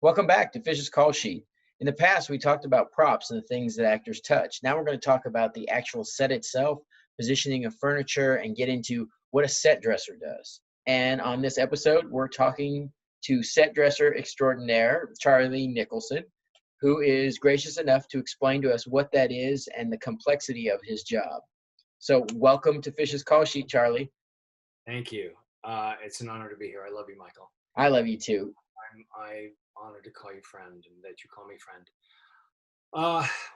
Welcome back to Fish's Call Sheet. In the past, we talked about props and the things that actors touch. Now we're going to talk about the actual set itself, positioning of furniture, and get into what a set dresser does. And on this episode, we're talking to set dresser extraordinaire, Charlie Nicholson, who is gracious enough to explain to us what that is and the complexity of his job. So welcome to Fish's Call Sheet, Charlie. Thank you. It's an honor to be here. I love you, Michael. I love you too. I'm honored to call you friend and that you call me friend.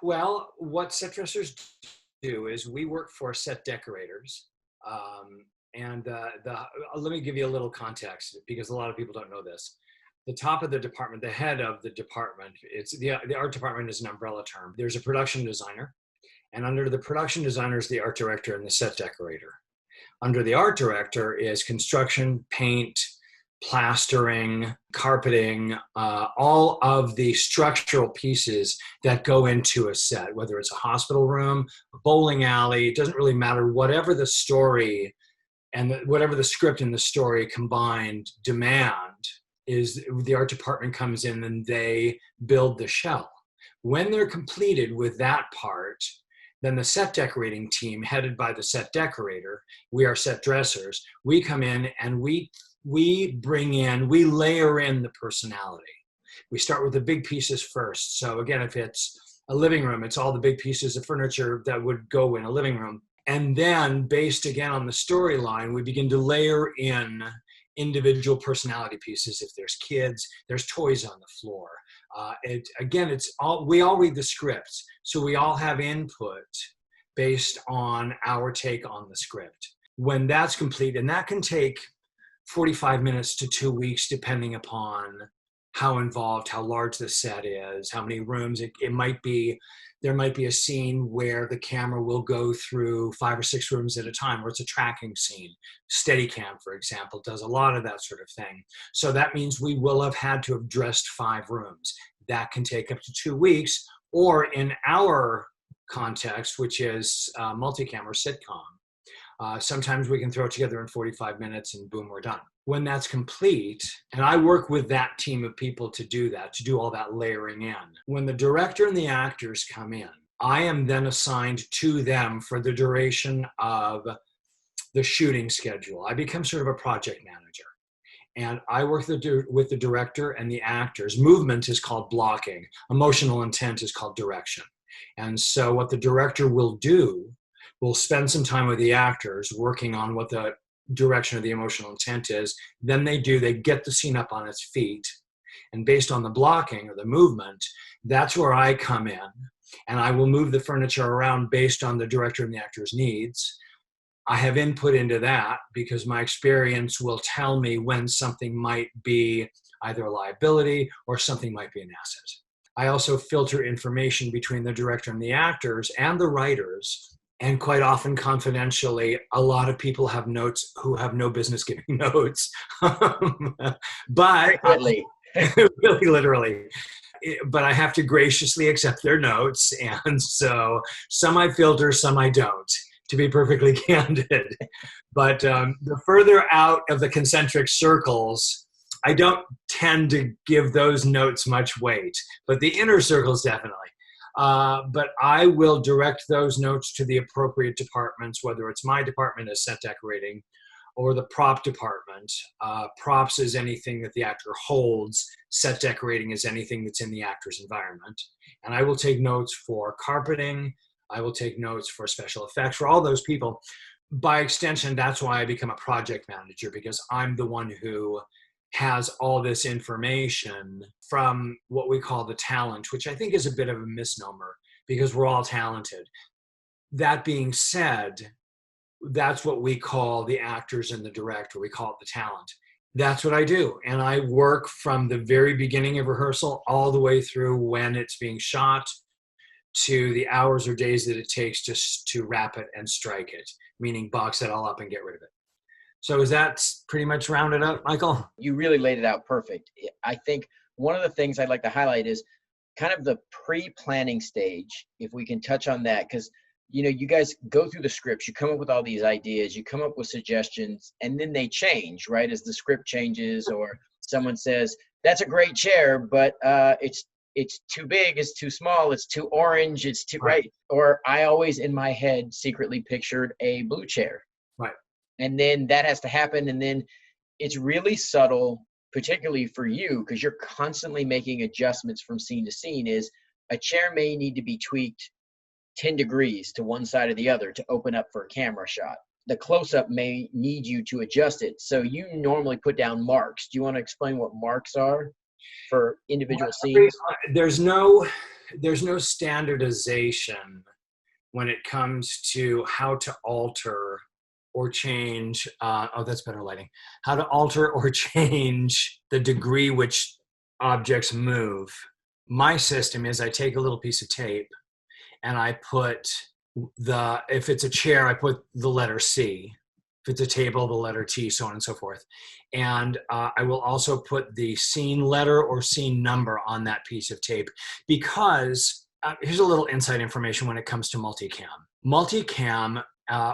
Well, what set dressers do is we work for set decorators. Let me give you a little context because a lot of people don't know this. The top of the department, the head of the department, it's the art department is an umbrella term. There's a production designer, and under the production designer is the art director and the set decorator. Under the art director is construction, paint, plastering, carpeting, all of the structural pieces that go into a set, whether it's a hospital room, a bowling alley, it doesn't really matter. Whatever the story and whatever the script and the story combined demand is the art department comes in and they build the shell. When they're completed with that part, then the set decorating team headed by the set decorator, we are set dressers, we come in and we layer in the personality. We start with the big pieces first. So again, if it's a living room, it's all the big pieces of furniture that would go in a living room. And then based again on the storyline, we begin to layer in individual personality pieces. If there's kids, there's toys on the floor. We all read the scripts. So we all have input based on our take on the script. When that's complete, and that can take 45 minutes to 2 weeks, depending upon how involved, how large the set is, how many rooms. There might be a scene where the camera will go through 5 or 6 rooms at a time, where it's a tracking scene. Steadicam, for example, does a lot of that sort of thing. So that means we will have had to have dressed 5 rooms. That can take up to 2 weeks, or in our context, which is multi-camera sitcom, sometimes we can throw it together in 45 minutes and boom, we're done. When that's complete, and I work with that team of people to do that, to do all that layering in. When the director and the actors come in, I am then assigned to them for the duration of the shooting schedule. I become sort of a project manager. And I work with the director and the actors. Movement is called blocking. Emotional intent is called direction. And so what the director will do, we'll spend some time with the actors working on what the direction of the emotional intent is. Then they get the scene up on its feet. And based on the blocking or the movement, that's where I come in. And I will move the furniture around based on the director and the actor's needs. I have input into that because my experience will tell me when something might be either a liability or something might be an asset. I also filter information between the director and the actors and the writers. And quite often, confidentially, a lot of people have notes who have no business giving notes. But Frequently. really, literally. But I have to graciously accept their notes. And so some I filter, some I don't, to be perfectly candid. But the further out of the concentric circles, I don't tend to give those notes much weight. But the inner circles, definitely. But I will direct those notes to the appropriate departments, whether it's my department as set decorating or the prop department. Props is anything that the actor holds. Set decorating is anything that's in the actor's environment. And I will take notes for carpeting. I will take notes for special effects, for all those people. By extension, that's why I become a project manager, because I'm the one who has all this information from what we call the talent, which I think is a bit of a misnomer because we're all talented. That being said, that's what we call the actors and the director. We call it the talent. That's what I do. And I work from the very beginning of rehearsal all the way through when it's being shot to the hours or days that it takes just to wrap it and strike it, meaning box it all up and get rid of it. So is that pretty much rounded up, Michael? You really laid it out perfect. I think one of the things I'd like to highlight is kind of the pre-planning stage, if we can touch on that, because you guys go through the scripts, you come up with all these ideas, you come up with suggestions, and then they change, right, as the script changes or someone says, that's a great chair, but it's too big, it's too small, it's too orange, it's too right. Or I always in my head secretly pictured a blue chair. Right. And then that has to happen. And then it's really subtle, particularly for you, because you're constantly making adjustments from scene to scene, is a chair may need to be tweaked 10 degrees to one side or the other to open up for a camera shot. The close-up may need you to adjust it. So you normally put down marks. Do you want to explain what marks are for individual scenes? There's no standardization when it comes to how to alter or change. That's better lighting. How to alter or change the degree which objects move. My system is I take a little piece of tape and I put if it's a chair, I put the letter C. If it's a table, the letter T, so on and so forth. And I will also put the scene letter or scene number on that piece of tape, because here's a little inside information when it comes to multicam. Multicam,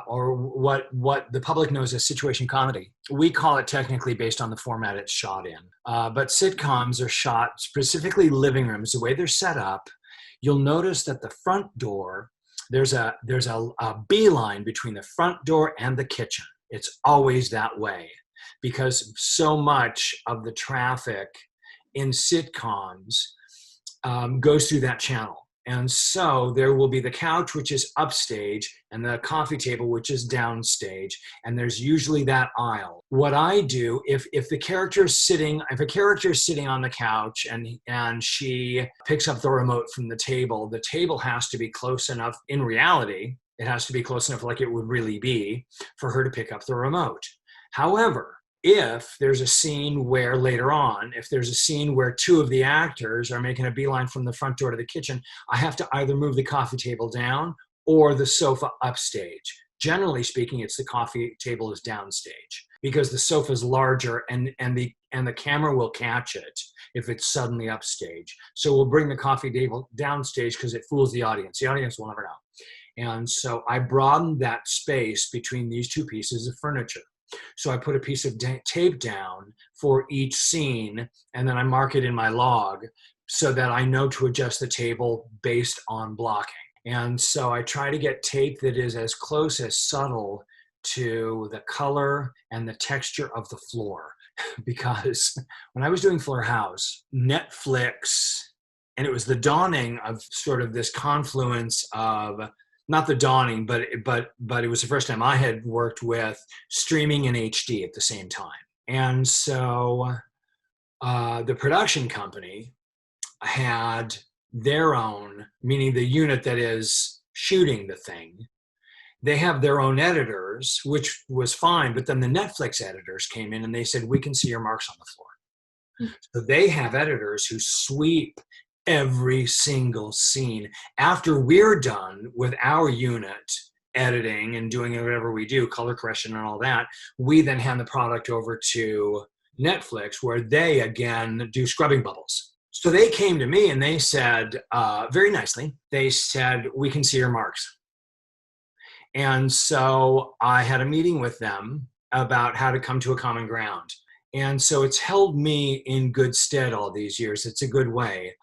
or what the public knows as situation comedy, we call it technically based on the format it's shot in. But sitcoms are shot, specifically living rooms, the way they're set up. You'll notice that the front door, there's a beeline between the front door and the kitchen. It's always that way, because so much of the traffic in sitcoms goes through that channel. And so there will be the couch, which is upstage, and the coffee table, which is downstage. And there's usually that aisle. What I do, if a character is sitting on the couch and she picks up the remote from the table has to be close enough. In reality, it has to be close enough, like it would really be, for her to pick up the remote. However, if there's a scene where two of the actors are making a beeline from the front door to the kitchen, I have to either move the coffee table down or the sofa upstage. Generally speaking, it's the coffee table is downstage, because the sofa is larger and the camera will catch it if it's suddenly upstage. So we'll bring the coffee table downstage because it fools the audience. The audience will never know. And so I broaden that space between these two pieces of furniture. So I put a piece of tape down for each scene, and then I mark it in my log so that I know to adjust the table based on blocking. And so I try to get tape that is as close as subtle to the color and the texture of the floor. Because when I was doing Fuller House, Netflix, and it was the dawning of sort of this confluence of, not the dawning, but it was the first time I had worked with streaming in HD at the same time. And so the production company had their own, meaning the unit that is shooting the thing, they have their own editors, which was fine. But then the Netflix editors came in and they said, we can see your marks on the floor. So they have editors who sweep every single scene. After we're done with our unit editing and doing whatever we do, color correction and all that, we then hand the product over to Netflix, where they again do scrubbing bubbles. So they came to me and they said, very nicely, they said, we can see your marks. And so I had a meeting with them about how to come to a common ground. And so it's held me in good stead all these years. It's a good way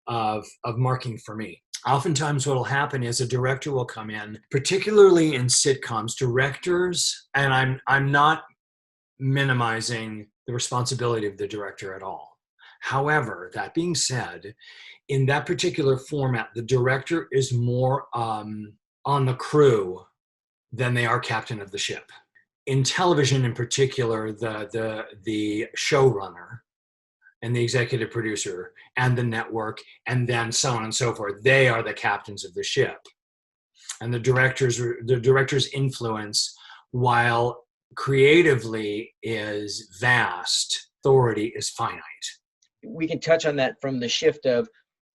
of marking for me. Oftentimes what will happen is a director will come in, particularly in sitcoms, directors, and I'm not minimizing the responsibility of the director at all. However, that being said, in that particular format, the director is more on the crew than they are captain of the ship. In television in particular, the showrunner and the executive producer and the network, and then so on and so forth, they are the captains of the ship. And the director's influence, while creatively is vast, authority is finite. We can touch on that from the shift of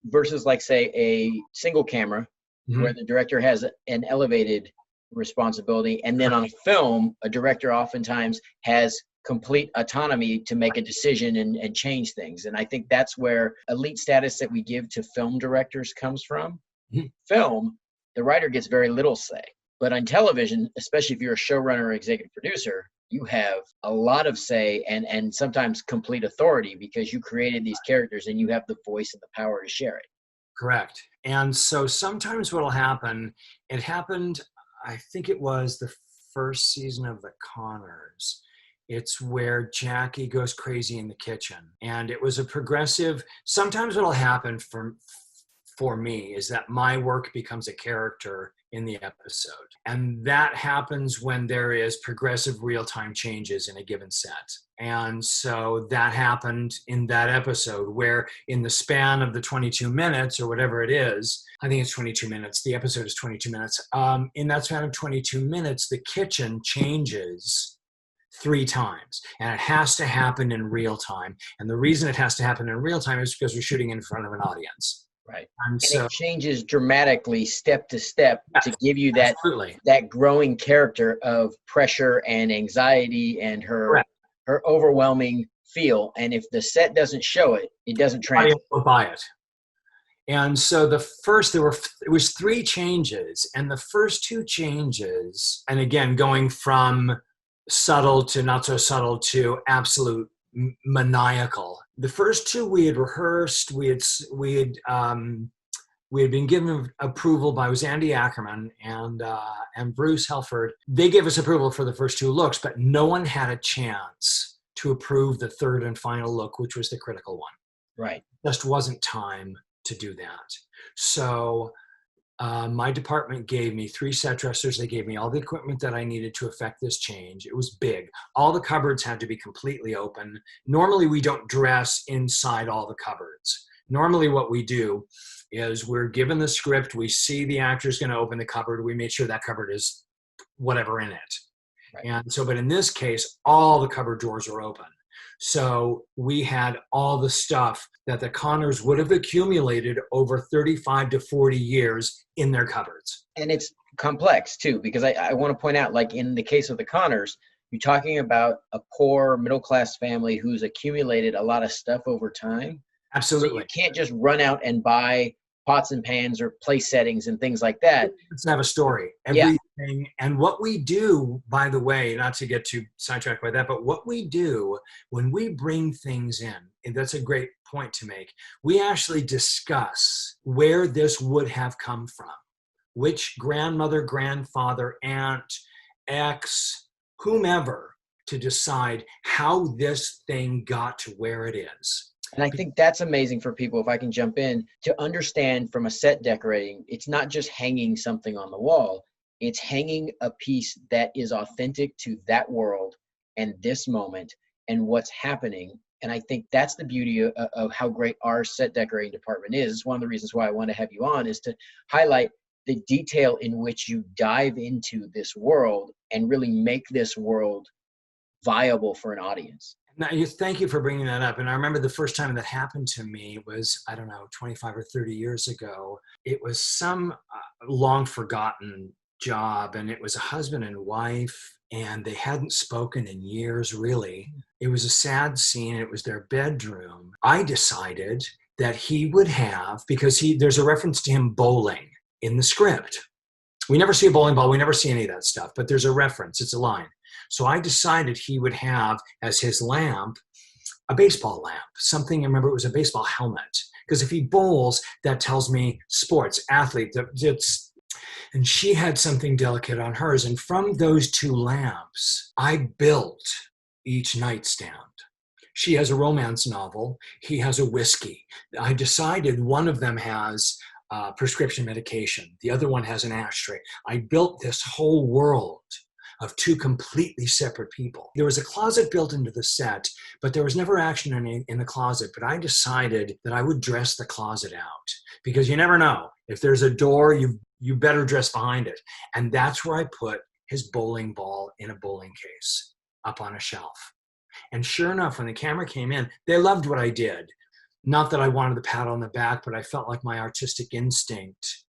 versus, like, say, a single camera, where the director has an elevated responsibility, and then on a film, a director oftentimes has complete autonomy to make a decision and change things. And I think that's where elite status that we give to film directors comes from. Film, the writer gets very little say. But on television, especially if you're a showrunner or executive producer, you have a lot of say and sometimes complete authority because you created these characters and you have the voice and the power to share it. Correct. And so sometimes what'll happen, it happened, I think it was the first season of The Conners. It's where Jackie goes crazy in the kitchen. And it was a progressive, sometimes what'll happen for me is that my work becomes a character in the episode. And that happens when there is progressive real-time changes in a given set. And so that happened in that episode where in the span of the 22 minutes or whatever it is, I think it's 22 minutes, the episode is 22 minutes. In that span of 22 minutes, the kitchen changes 3 times, and it has to happen in real time. And the reason it has to happen in real time is because we're shooting in front of an audience. Right. And so it changes dramatically step to step to give you that absolutely. that growing character of pressure and anxiety and her overwhelming feel. And if the set doesn't show it, it doesn't translate. Will buy it. And so it was 3 changes, and the first 2 changes, and again, going from subtle to not so subtle to absolute maniacal. The first 2 we had rehearsed, we had been given approval by, it was Andy Ackerman and Bruce Helford. They gave us approval for the first 2 looks, but no one had a chance to approve the 3rd and final look, which was the critical one. Right. Just wasn't time to do that. So my department gave me 3 set dressers. They gave me all the equipment that I needed to effect this change. It was big. All the cupboards had to be completely open. Normally, we don't dress inside all the cupboards. Normally, what we do is we're given the script. We see the actor's going to open the cupboard. We made sure that cupboard is whatever in it. Right. And so, but in this case, all the cupboard drawers are open. So we had all the stuff that the Conners would have accumulated over 35 to 40 years in their cupboards. And it's complex too, because I want to point out, like in the case of the Conners, you're talking about a poor middle-class family who's accumulated a lot of stuff over time. Absolutely. So you can't just run out and buy pots and pans or place settings and things like that. Let's have a story. Everything. Yeah. And what we do, by the way, not to get too sidetracked by that, but what we do when we bring things in, and that's a great point to make, we actually discuss where this would have come from. Which grandmother, grandfather, aunt, ex, whomever, to decide how this thing got to where it is. And I think that's amazing for people, if I can jump in, to understand from a set decorating, it's not just hanging something on the wall, it's hanging a piece that is authentic to that world and this moment and what's happening. And I think that's the beauty of how great our set decorating department is. It's one of the reasons why I want to have you on, is to highlight the detail in which you dive into this world and really make this world viable for an audience. Now, thank you for bringing that up. And I remember the first time that happened to me was, 25 or 30 years ago. It was some long forgotten job, and it was a husband and wife, and they hadn't spoken in years, really. It was a sad scene. It was their bedroom. I decided that he would have, because there's a reference to him bowling in the script. We never see a bowling ball. We never see any of that stuff, but there's a reference. It's a line. So I decided he would have as his lamp a baseball lamp, something, I remember it was a baseball helmet. Because if he bowls, that tells me sports, athlete. And she had something delicate on hers. And from those 2 lamps, I built each nightstand. She has a romance novel. He has a whiskey. I decided one of them has prescription medication. The other one has an ashtray. I built this whole world of 2 completely separate people. There was a closet built into the set, but there was never action in the closet. But I decided that I would dress the closet out, because you never know. If there's a door, you better dress behind it. And that's where I put his bowling ball in a bowling case up on a shelf. And sure enough, when the camera came in, they loved what I did. Not that I wanted the pat on the back, but I felt like my artistic instinct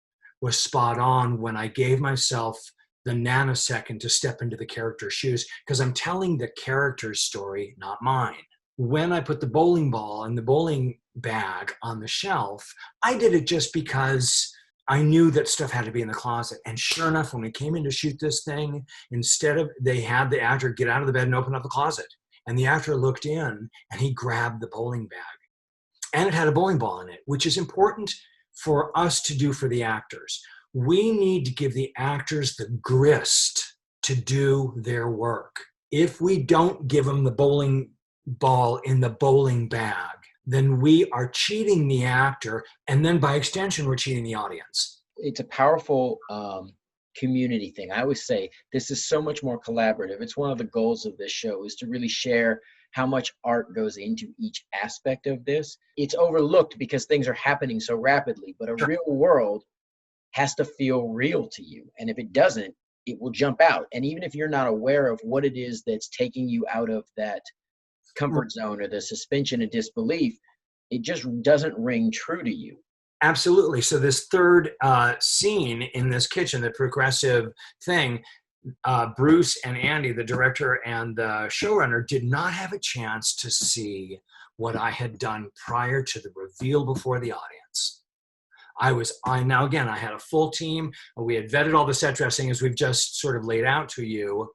was spot on when I gave myself the nanosecond to step into the character's shoes, because I'm telling the character's story, not mine. When I put the bowling ball and the bowling bag on the shelf, I did it just because I knew that stuff had to be in the closet. And sure enough, when we came in to shoot this thing, instead of, they had the actor get out of the bed and open up the closet. And the actor looked in and he grabbed the bowling bag. And it had a bowling ball in it, which is important for us to do for the actors. We need to give the actors the grist to do their work. If we don't give them the bowling ball in the bowling bag, then we are cheating the actor, and then by extension, we're cheating the audience. It's a powerful community thing. I always say this is so much more collaborative. It's one of the goals of this show, is to really share how much art goes into each aspect of this. It's overlooked because things are happening so rapidly, but a real world has to feel real to you. And if it doesn't, it will jump out. And even if you're not aware of what it is that's taking you out of that comfort zone or the suspension of disbelief, it just doesn't ring true to you. Absolutely. So this third scene in this kitchen, the progressive thing, Bruce and Andy, the director and the showrunner, did not have a chance to see what I had done prior to the reveal before the audience. Now again, I had a full team. We had vetted all the set dressing as we've just sort of laid out to you.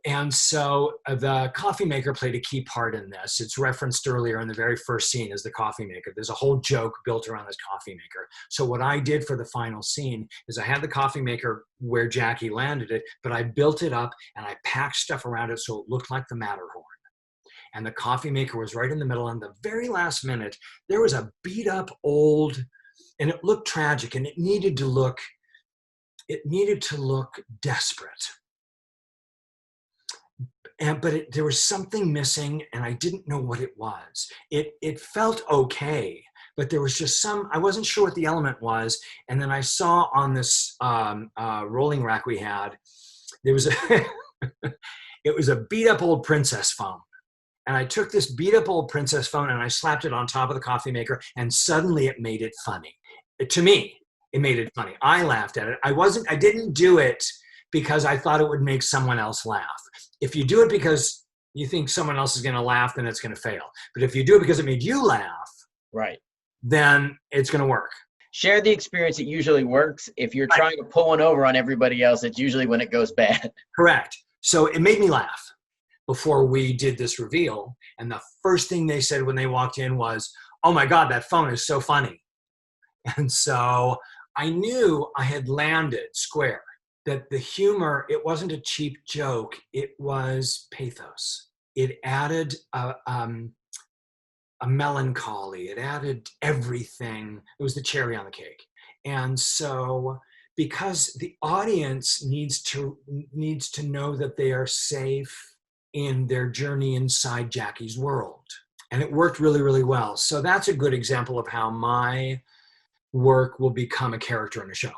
And so the coffee maker played a key part in this. It's referenced earlier in the very first scene as the coffee maker. There's a whole joke built around this coffee maker. So what I did for the final scene is I had the coffee maker where Jackie landed it, but I built it up and I packed stuff around it so it looked like the Matterhorn. And the coffee maker was right in the middle. And the very last minute, there was a beat up old, and it looked tragic, and it needed to look desperate. But there was something missing, and I didn't know what it was. It felt okay, but there was just I wasn't sure what the element was. And then I saw on this rolling rack we had, there was it was a beat up old princess phone. And I took this beat up old princess phone and I slapped it on top of the coffee maker, and suddenly it made it funny. To me, it made it funny. I laughed at it. I didn't do it because I thought it would make someone else laugh. If you do it because you think someone else is going to laugh, then it's going to fail. But if you do it because it made you laugh, right, then it's going to work. Share the experience. It usually works. If you're trying to pull one over on everybody else, it's usually when it goes bad. Correct. So it made me laugh before we did this reveal. And the first thing they said when they walked in was, "Oh my God, that phone is so funny." And so I knew I had landed square. That the humor, it wasn't a cheap joke, it was pathos. It added a melancholy, it added everything. It was the cherry on the cake. And so, because the audience needs to know that they are safe in their journey inside Jackie's world. And it worked really, really well. So that's a good example of how my work will become a character in a show.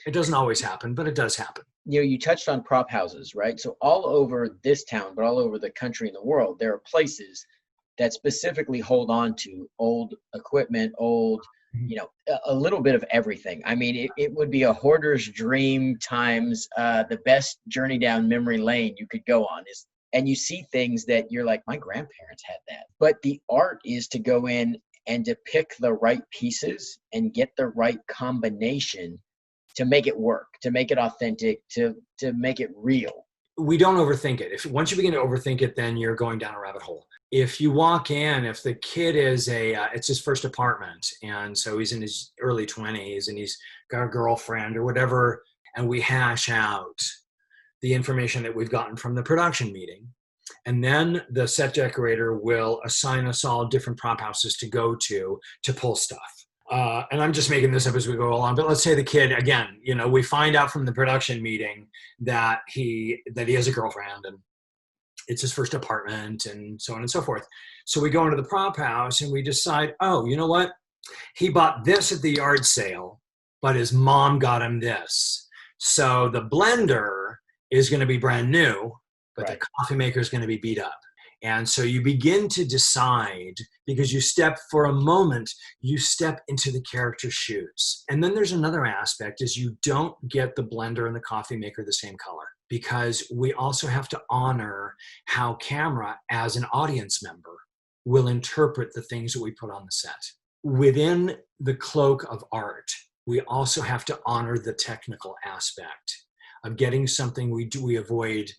It doesn't always happen, but it does happen. You know, you touched on prop houses, right? So all over this town, but all over the country and the world, there are places that specifically hold on to old equipment, a little bit of everything. I mean, it would be a hoarder's dream times the best journey down memory lane you could go on. And you see things that you're like, my grandparents had that. But the art is to go in and to pick the right pieces and get the right combination to make it work, to make it authentic, to make it real. We don't overthink it. Once you begin to overthink it, then you're going down a rabbit hole. If you walk in, if the kid is it's his first apartment, and so he's in his early 20s and he's got a girlfriend or whatever, and we hash out the information that we've gotten from the production meeting, and then the set decorator will assign us all different prop houses to go to pull stuff. And I'm just making this up as we go along, but let's say the kid, again, we find out from the production meeting that he has a girlfriend and it's his first apartment and so on and so forth. So we go into the prop house and we decide, oh, you know what? He bought this at the yard sale, but his mom got him this. So the blender is going to be brand new, but the coffee maker is going to be beat up. And so you begin to decide, because you step into the character's shoes. And then there's another aspect, is you don't get the blender and the coffee maker the same color, because we also have to honor how camera, as an audience member, will interpret the things that we put on the set. Within the cloak of art, we also have to honor the technical aspect of getting something. We avoid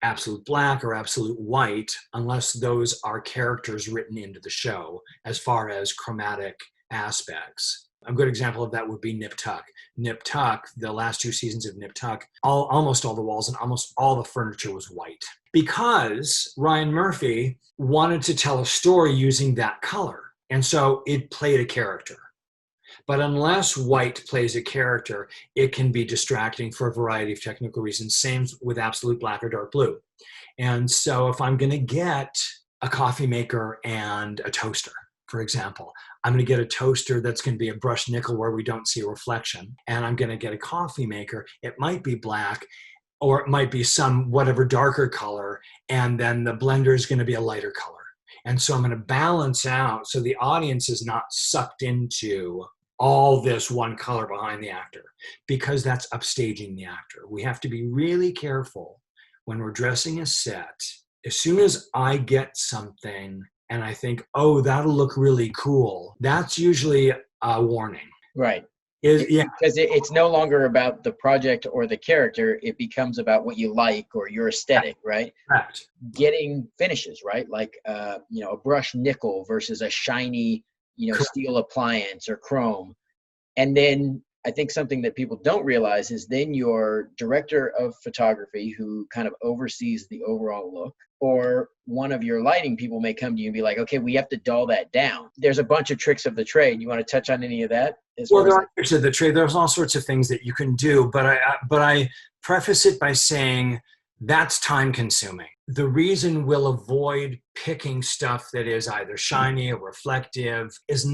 absolute black or absolute white unless those are characters written into the show as far as chromatic aspects. A good example of that would be Nip Tuck. Nip Tuck, the last 2 seasons of Nip Tuck, almost all the walls and almost all the furniture was white because Ryan Murphy wanted to tell a story using that color. And so it played a character. But unless white plays a character, it can be distracting for a variety of technical reasons. Same with absolute black or dark blue. And so if I'm going to get a coffee maker and a toaster, for example, I'm going to get a toaster that's going to be a brushed nickel where we don't see a reflection. And I'm going to get a coffee maker. It might be black, or it might be some whatever darker color. And then the blender is going to be a lighter color. And so I'm going to balance out so the audience is not sucked into all this one color behind the actor, because that's upstaging the actor. We have to be really careful when we're dressing a set. As soon as I get something and I think, oh, that'll look really cool, that's usually a warning. Right. Yeah. Because it's no longer about the project or the character. It becomes about what you like or your aesthetic, right? Correct. Getting finishes, right? Like, a brushed nickel versus a shiny, steel appliance or chrome. And then I think something that people don't realize is then your director of photography, who kind of oversees the overall look, or one of your lighting people may come to you and be like, okay, we have to dull that down. There's a bunch of tricks of the trade. You want to touch on any of that? Well, there are tricks of the trade. There's all sorts of things that you can do, but I preface it by saying that's time consuming. The reason we'll avoid picking stuff that is either shiny or reflective is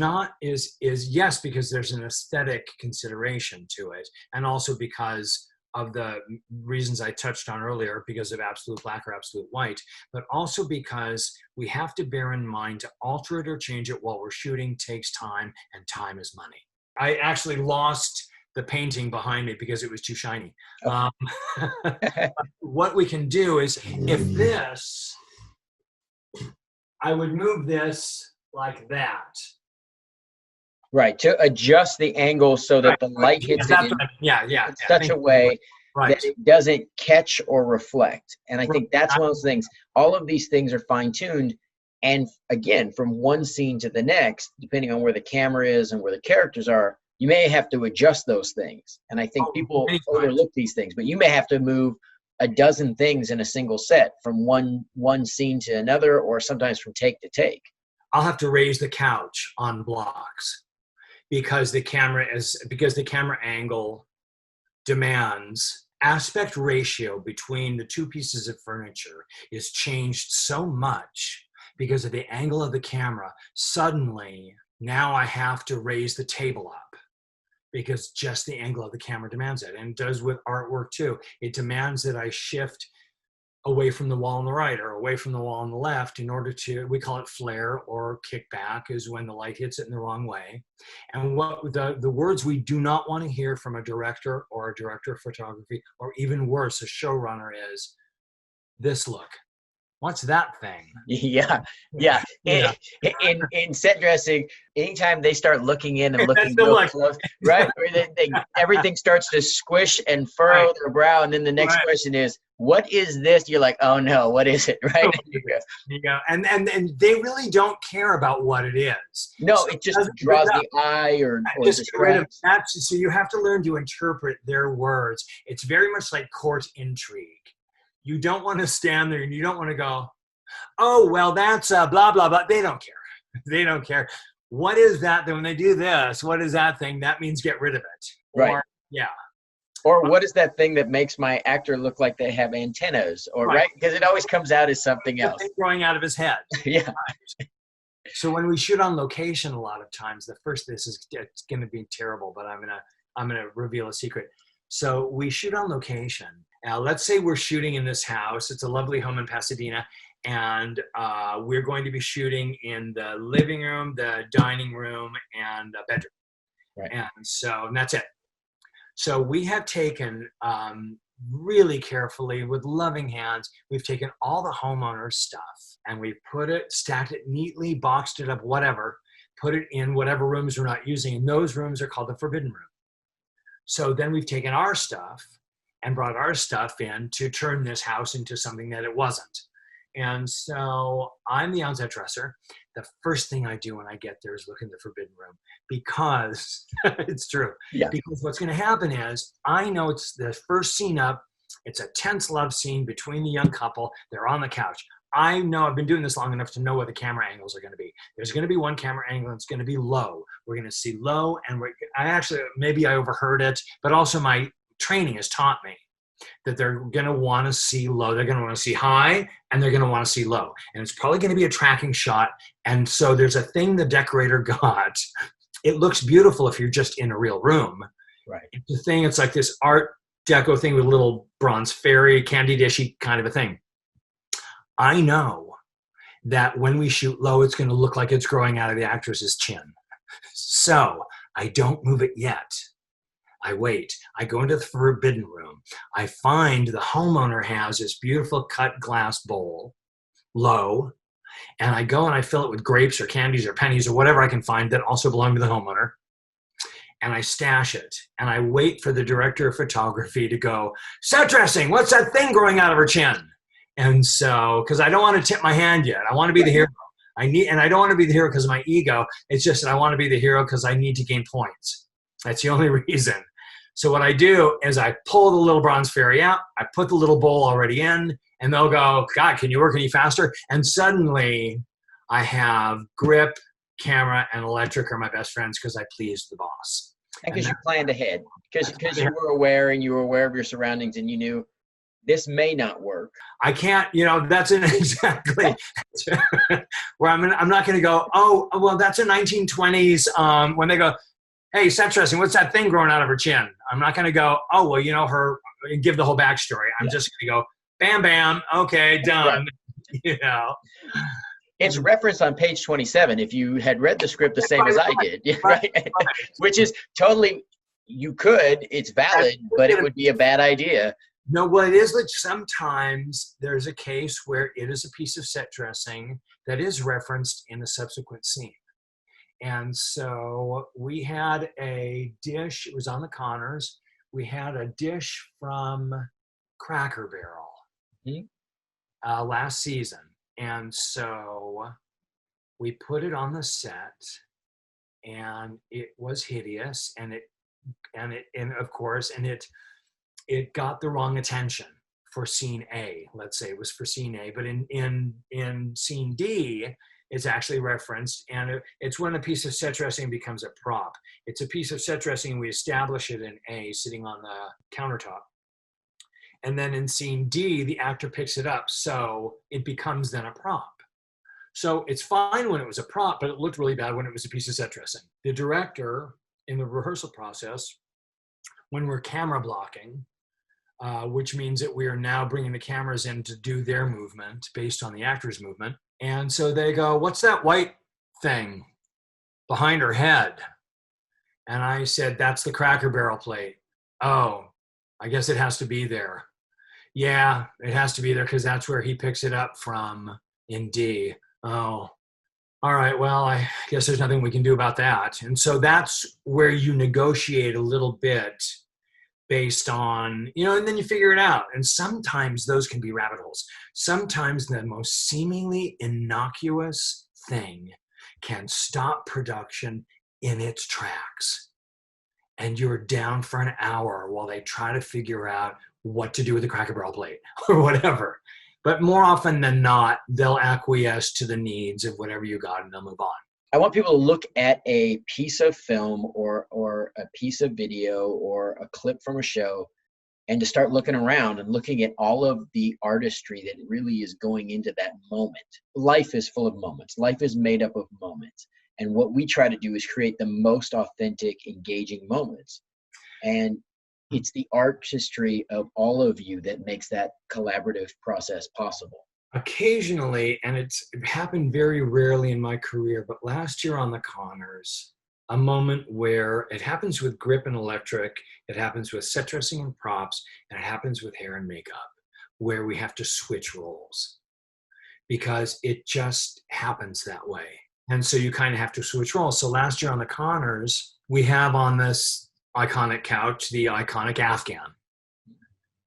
yes, because there's an aesthetic consideration to it, and also because of the reasons I touched on earlier, because of absolute black or absolute white, but also because we have to bear in mind to alter it or change it while we're shooting takes time, and time is money. I actually lost the painting behind me because it was too shiny. What we can do is, I would move this like that. Right, to adjust the angle so that the light hits it in such a way that it doesn't catch or reflect. And I think that's one of those things. All of these things are fine-tuned. And again, from one scene to the next, depending on where the camera is and where the characters are, you may have to adjust those things. And I think people overlook these things, but you may have to move a dozen things in a single set from one scene to another, or sometimes from take to take. I'll have to raise the couch on blocks because the camera angle demands aspect ratio between the 2 pieces of furniture is changed so much because of the angle of the camera. Suddenly, now I have to raise the table up because just the angle of the camera demands it. And it does with artwork too. It demands that I shift away from the wall on the right or away from the wall on the left in order to, we call it flare or kickback, is when the light hits it in the wrong way. And what the words we do not want to hear from a director or a director of photography, or even worse, a showrunner, is this look. What's that thing? Yeah. In set dressing, anytime they start looking in and looking real close, right? Everything starts to squish and furrow their brow, and then the next question is, what is this? You're like, oh no, what is it? Right? And they really don't care about what it is. No, so it just draws the eye or distracts. So you have to learn to interpret their words. It's very much like court intrigue. You don't want to stand there and you don't want to go, oh, well, that's blah, blah, blah. They don't care. They don't care. What is that? Then when they do this, what is that thing? That means get rid of it. Right. Or what is that thing that makes my actor look like they have antennas? Or right? Because it always comes out as something else. Growing out of his head. Yeah. Right. So when we shoot on location, a lot of times, it's going to be terrible, but I'm gonna reveal a secret. So we shoot on location. Now, let's say we're shooting in this house. It's a lovely home in Pasadena, and we're going to be shooting in the living room, the dining room, and the bedroom. Right. And that's it. So we have taken really carefully, with loving hands, we've taken all the homeowner's stuff, and we've stacked it neatly, boxed it up, whatever, put it in whatever rooms we're not using. And those rooms are called the forbidden room. So then we've taken our stuff and brought our stuff in to turn this house into something that it wasn't. And so I'm the on-set dresser. The first thing I do when I get there is look in the forbidden room, because it's true. Yeah. Because what's going to happen is, I know it's the first scene up. It's a tense love scene between the young couple. They're on the couch. I know, I've been doing this long enough to know what the camera angles are going to be. There's going to be one camera angle that's going to be low. We're going to see low, and maybe I overheard it, but also my training has taught me that they're going to want to see low, they're going to want to see high, and they're going to want to see low. And it's probably going to be a tracking shot. And so there's a thing the decorator got. It looks beautiful if you're just in a real room. Right. It's a thing, it's like this art deco thing with a little bronze fairy, candy dishy kind of a thing. I know that when we shoot low, it's going to look like it's growing out of the actress's chin. So I don't move it yet. I wait. I go into the forbidden room. I find the homeowner has this beautiful cut glass bowl, low, and I go and I fill it with grapes or candies or pennies or whatever I can find that also belong to the homeowner. And I stash it. And I wait for the director of photography to go, set dressing, what's that thing growing out of her chin? And so, because I don't want to tip my hand yet. I want to be the hero. And I don't want to be the hero because of my ego. It's just that I want to be the hero because I need to gain points. That's the only reason. So what I do is I pull the little bronze fairy out, I put the little bowl already in, and they'll go, God, can you work any faster? And suddenly I have grip, camera, and electric are my best friends because I pleased the boss. And because you planned ahead, because you were aware, and you were aware of your surroundings, and you knew this may not work. I can't, that's an exactly where I'm not going to go, oh, well, that's a 1920s, when they go, hey, set dressing, what's that thing growing out of her chin? I'm not going to go, oh, well, her, give the whole backstory. I'm just going to go, bam, bam, okay, done. Right. It's referenced on page 27 if you had read the script the same as I did, right? Which is totally, you could, it's valid, but it would be a bad idea. No, well, it is that sometimes there's a case where it is a piece of set dressing that is referenced in a subsequent scene. And so we had a dish, it was on the Connors, we had a dish from Cracker Barrel last season. And so we put it on the set, and it was hideous, and it got the wrong attention for scene A. Let's say it was for scene A, but in scene D, it's actually referenced, and it's when a piece of set dressing becomes a prop. It's a piece of set dressing, we establish it in A, sitting on the countertop. And then in scene D, the actor picks it up, so it becomes then a prop. So it's fine when it was a prop, but it looked really bad when it was a piece of set dressing. The director, in the rehearsal process, when we're camera blocking, which means that we are now bringing the cameras in to do their movement based on the actor's movement. And so they go, what's that white thing behind her head? And I said, that's the Cracker Barrel plate. Oh, I guess it has to be there. Yeah, it has to be there because that's where he picks it up from in D. Oh, all right, well, I guess there's nothing we can do about that. And so that's where you negotiate a little bit based on, and then you figure it out. And sometimes those can be rabbit holes. Sometimes the most seemingly innocuous thing can stop production in its tracks. And you're down for an hour while they try to figure out what to do with the Cracker Barrel plate or whatever. But more often than not, they'll acquiesce to the needs of whatever you got and they'll move on. I want people to look at a piece of film or a piece of video or a clip from a show and to start looking around and looking at all of the artistry that really is going into that moment. Life is full of moments. Life is made up of moments. And what we try to do is create the most authentic, engaging moments. And it's the artistry of all of you that makes that collaborative process possible. Occasionally, and it happened very rarely in my career, but last year on the Connors, a moment where it happens with grip and electric, it happens with set dressing and props, and it happens with hair and makeup, where we have to switch roles because it just happens that way. And so you kind of have to switch roles. So last year on the Connors, we have on this iconic couch, the iconic Afghan.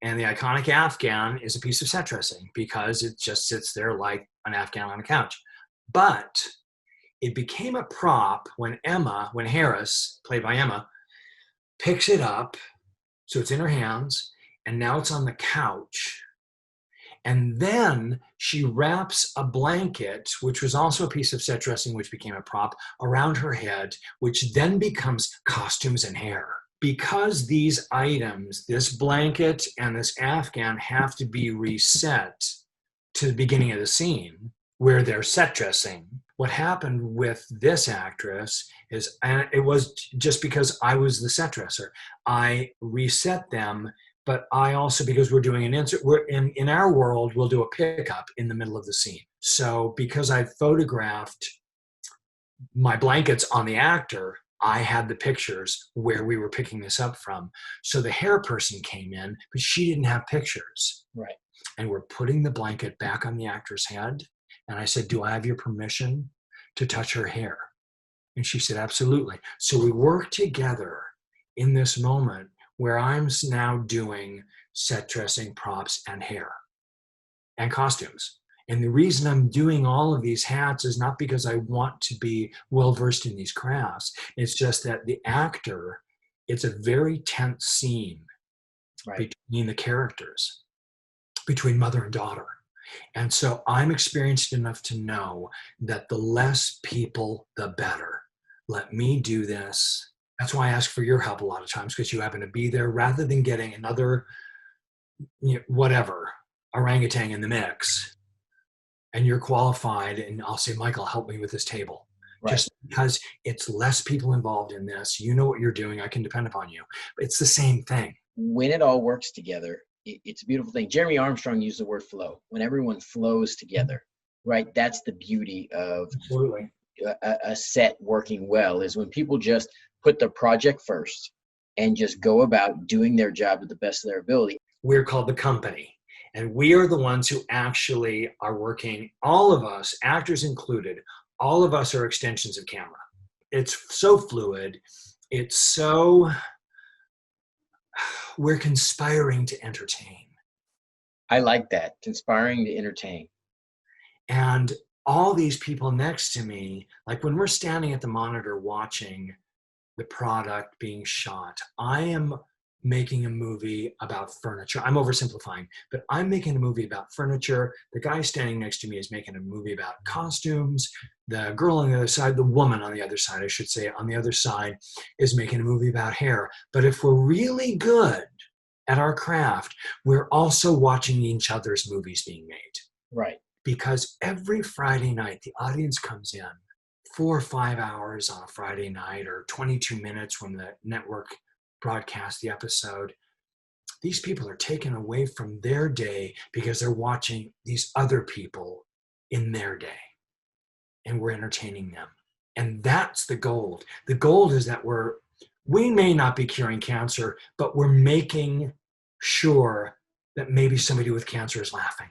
And the iconic Afghan is a piece of set dressing because it just sits there like an Afghan on a couch. But it became a prop when Harris, played by Emma, picks it up. So it's in her hands, and now it's on the couch. And then she wraps a blanket, which was also a piece of set dressing, which became a prop, around her head, which then becomes costumes and hair. Because these items, this blanket and this Afghan, have to be reset to the beginning of the scene where they're set dressing, what happened with this actress is, and it was just because I was the set dresser, I reset them, but I also, because we're doing an insert, we're in our world, we'll do a pickup in the middle of the scene. So because I photographed my blankets on the actor, I had the pictures where we were picking this up from. So the hair person came in, but she didn't have pictures. Right. And we're putting the blanket back on the actor's head. And I said, do I have your permission to touch her hair? And she said, absolutely. So we worked together in this moment where I'm now doing set dressing, props, and hair and costumes. And the reason I'm doing all of these hats is not because I want to be well-versed in these crafts. It's just that the actor, it's a very tense scene between the characters, between mother and daughter. And so I'm experienced enough to know that the less people, the better. Let me do this. That's why I ask for your help a lot of times, because you happen to be there, rather than getting another, whatever, orangutan in the mix. And you're qualified, and I'll say, Michael, help me with this table. Right. Just because it's less people involved in this, you know what you're doing, I can depend upon you. But it's the same thing. When it all works together, it's a beautiful thing. Jeremy Armstrong used the word flow. When everyone flows together, right? That's the beauty of a set working well, is when people just put the project first and just go about doing their job to the best of their ability. We're called the company. And we are the ones who actually are working, all of us, actors included, all of us are extensions of camera. It's so fluid. It's so, we're conspiring to entertain. I like that, conspiring to entertain. And all these people next to me, like when we're standing at the monitor watching the product being shot, I am making a movie about furniture. I'm oversimplifying, but I'm making a movie about furniture. The guy standing next to me is making a movie about costumes. The girl on the other side, the woman on the other side, I should say, on the other side, is making a movie about hair. But if we're really good at our craft, we're also watching each other's movies being made. Right. Because every Friday night, the audience comes in 4 or 5 hours on a Friday night, or 22 minutes when the network broadcast the episode. These people are taken away from their day because they're watching these other people in their day, and we're entertaining them. And that's the gold. The gold is that we may not be curing cancer, but we're making sure that maybe somebody with cancer is laughing.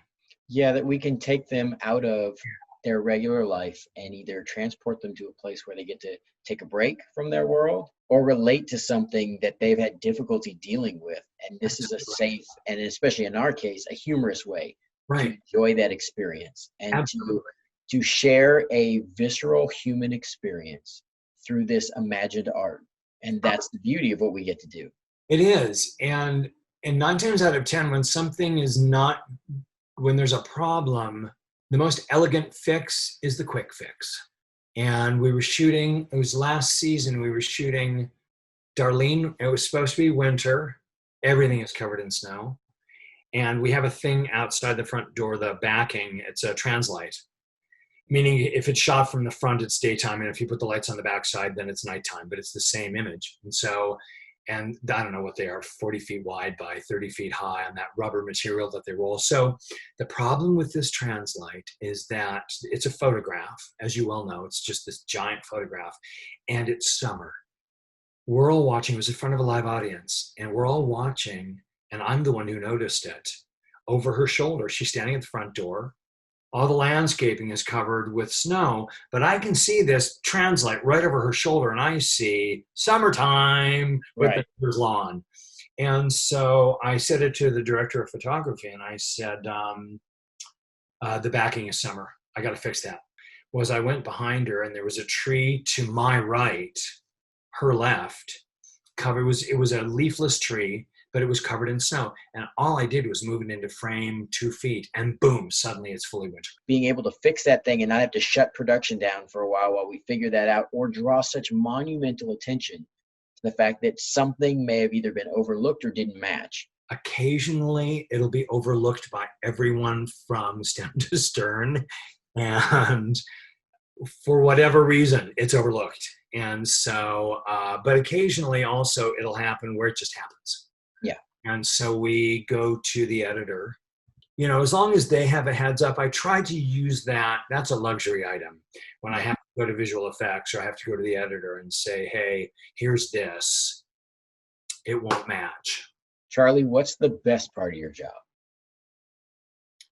Yeah, that we can take them out of their regular life and either transport them to a place where they get to take a break from their world, or relate to something that they've had difficulty dealing with. And this is a safe, and especially in our case, a humorous way to enjoy that experience and to share a visceral human experience through this imagined art. And that's the beauty of what we get to do. It is. And 9 times out of 10, when there's a problem, the most elegant fix is the quick fix. And we were shooting, it was last season, we were shooting Darlene. It was supposed to be winter. Everything is covered in snow. And we have a thing outside the front door, the backing, it's a translight. Meaning if it's shot from the front, it's daytime. And if you put the lights on the backside, then it's nighttime, but it's the same image. And I don't know what they are, 40 feet wide by 30 feet high on that rubber material that they roll. So the problem with this translight is that it's a photograph, as you well know, it's just this giant photograph, and it's summer. We're all watching, it was in front of a live audience, and we're all watching, and I'm the one who noticed it. Over her shoulder, she's standing at the front door, all the landscaping is covered with snow, but I can see this translate right over her shoulder, and I see summertime with the Right. neighbor's lawn. And so I said it to the director of photography, and I said, the backing is summer. I got to fix that. Was I went behind her, and there was a tree to my right, her left, covered. It was a leafless tree, but it was covered in snow. And all I did was move it into frame 2 feet, and boom, suddenly it's fully winter. Being able to fix that thing and not have to shut production down for a while we figure that out, or draw such monumental attention to the fact that something may have either been overlooked or didn't match. Occasionally, it'll be overlooked by everyone from stem to stern. And for whatever reason, it's overlooked. And so, but occasionally also it'll happen where it just happens. Yeah. And so we go to the editor. You know, as long as they have a heads up, I try to use that. That's a luxury item. When I have to go to visual effects, or I have to go to the editor and say, hey, here's this, it won't match. Charlie, what's the best part of your job?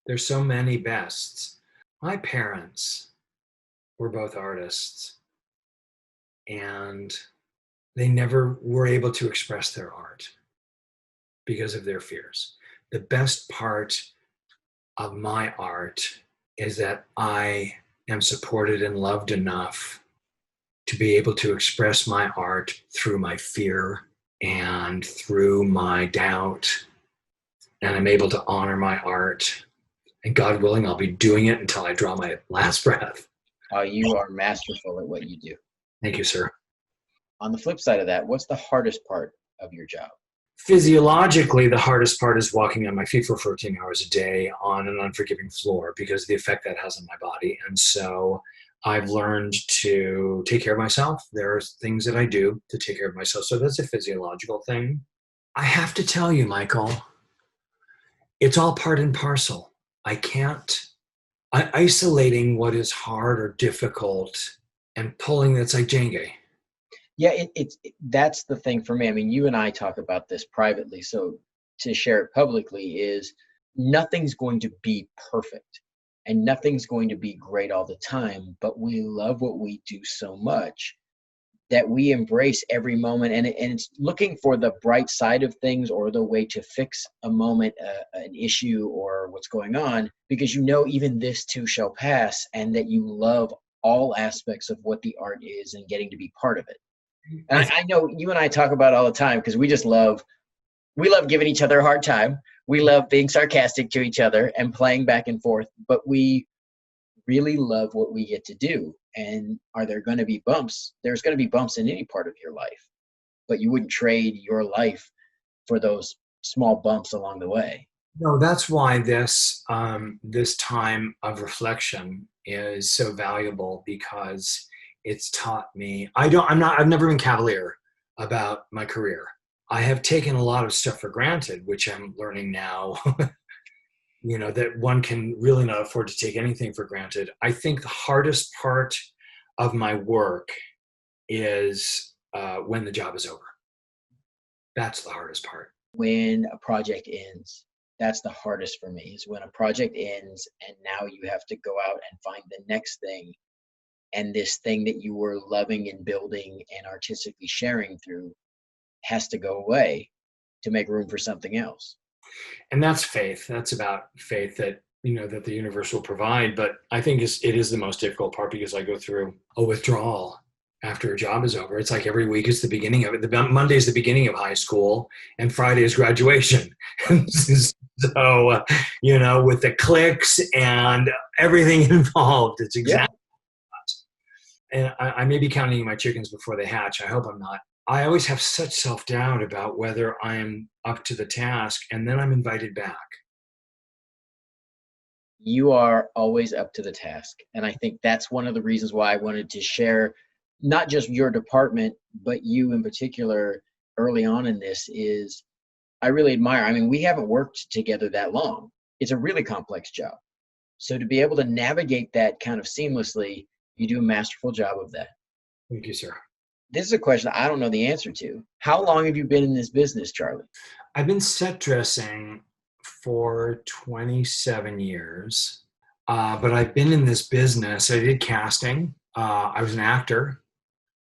There's so many bests. My parents were both artists, and they never were able to express their art because of their fears. The best part of my art is that I am supported and loved enough to be able to express my art through my fear and through my doubt. And I'm able to honor my art. And God willing, I'll be doing it until I draw my last breath. You are masterful at what you do. Thank you, sir. On the flip side of that, what's the hardest part of your job? Physiologically, the hardest part is walking on my feet for 14 hours a day on an unforgiving floor, because of the effect that has on my body. And so I've learned to take care of myself. There are things that I do to take care of myself. So that's a physiological thing. I have to tell you, Michael, it's all part and parcel. Isolating what is hard or difficult and pulling, that's like Jenga. Yeah, that's the thing for me. I mean, you and I talk about this privately, so to share it publicly is nothing's going to be perfect and nothing's going to be great all the time, but we love what we do so much that we embrace every moment, and it's looking for the bright side of things or the way to fix a moment, an issue or what's going on, because you know even this too shall pass, and that you love all aspects of what the art is and getting to be part of it. And I know you and I talk about it all the time because we love giving each other a hard time. We love being sarcastic to each other and playing back and forth, but we really love what we get to do. And are there going to be bumps? There's going to be bumps in any part of your life, but you wouldn't trade your life for those small bumps along the way. No, that's why this time of reflection is so valuable, because it's taught me. I've never been cavalier about my career. I have taken a lot of stuff for granted, which I'm learning now, that one can really not afford to take anything for granted. I think the hardest part of my work is when the job is over. That's the hardest part. When a project ends, that's the hardest for me, is when a project ends and now you have to go out and find the next thing. And this thing that you were loving and building and artistically sharing through has to go away to make room for something else. And that's faith. That's about faith that, that the universe will provide. But I think it is the most difficult part, because I go through a withdrawal after a job is over. It's like every week is the beginning of it. Monday is the beginning of high school, and Friday is graduation. So, with the cliques and everything involved, it's exactly. And I may be counting my chickens before they hatch. I hope I'm not. I always have such self-doubt about whether I'm up to the task, and then I'm invited back. You are always up to the task. And I think that's one of the reasons why I wanted to share not just your department, but you in particular early on in this. Is I really admire. I mean, we haven't worked together that long. It's a really complex job. So to be able to navigate that kind of seamlessly, you do a masterful job of that. Thank you, sir. This is a question I don't know the answer to. How long have you been in this business, Charlie? I've been set dressing for 27 years. But I've been in this business. I did casting. I was an actor.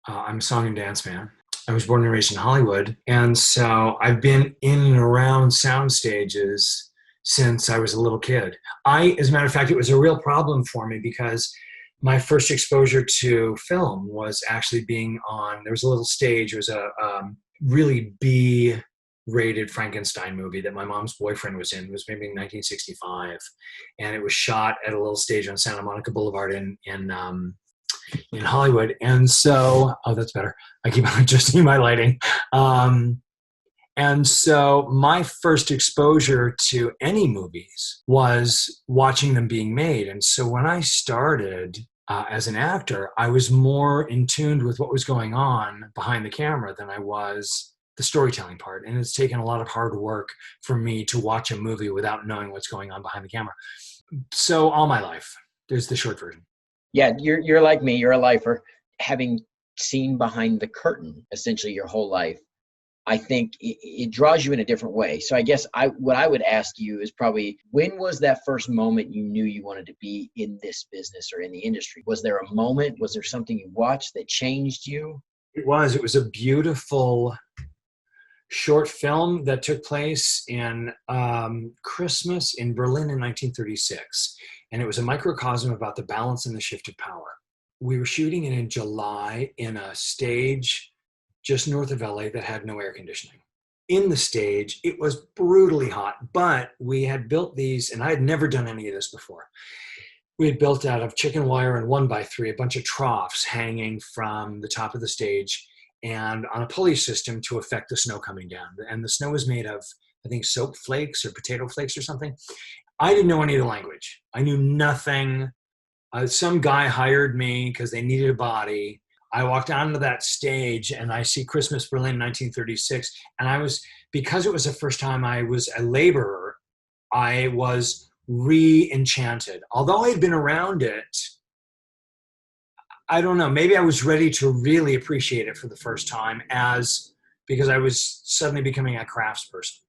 I'm a song and dance man. I was born and raised in Hollywood. And so I've been in and around sound stages since I was a little kid. As a matter of fact, it was a real problem for me because my first exposure to film was actually being on, there was a little stage, it was a really B-rated Frankenstein movie that my mom's boyfriend was in. It was maybe in 1965. And it was shot at a little stage on Santa Monica Boulevard in Hollywood. And so, oh, that's better. I keep adjusting my lighting. And so my first exposure to any movies was watching them being made. And so when I started as an actor, I was more in tune with what was going on behind the camera than I was the storytelling part. And it's taken a lot of hard work for me to watch a movie without knowing what's going on behind the camera. So all my life, there's the short version. Yeah, you're like me. You're a lifer. Having seen behind the curtain essentially your whole life, I think it draws you in a different way. So I guess what I would ask you is probably, when was that first moment you knew you wanted to be in this business or in the industry? Was there a moment? Was there something you watched that changed you? It was a beautiful short film that took place in Christmas in Berlin in 1936. And it was a microcosm about the balance and the shift of power. We were shooting it in July in a stage just north of LA that had no air conditioning. In the stage, it was brutally hot, but we had built these, and I had never done any of this before. We had built out of chicken wire and 1x3, a bunch of troughs hanging from the top of the stage and on a pulley system to affect the snow coming down. And the snow was made of, I think, soap flakes or potato flakes or something. I didn't know any of the language. I knew nothing. Some guy hired me because they needed a body. I walked onto that stage and I see Christmas Berlin 1936. And because it was the first time I was a laborer, I was re-enchanted. Although I had been around it, I don't know, maybe I was ready to really appreciate it for the first time because I was suddenly becoming a craftsperson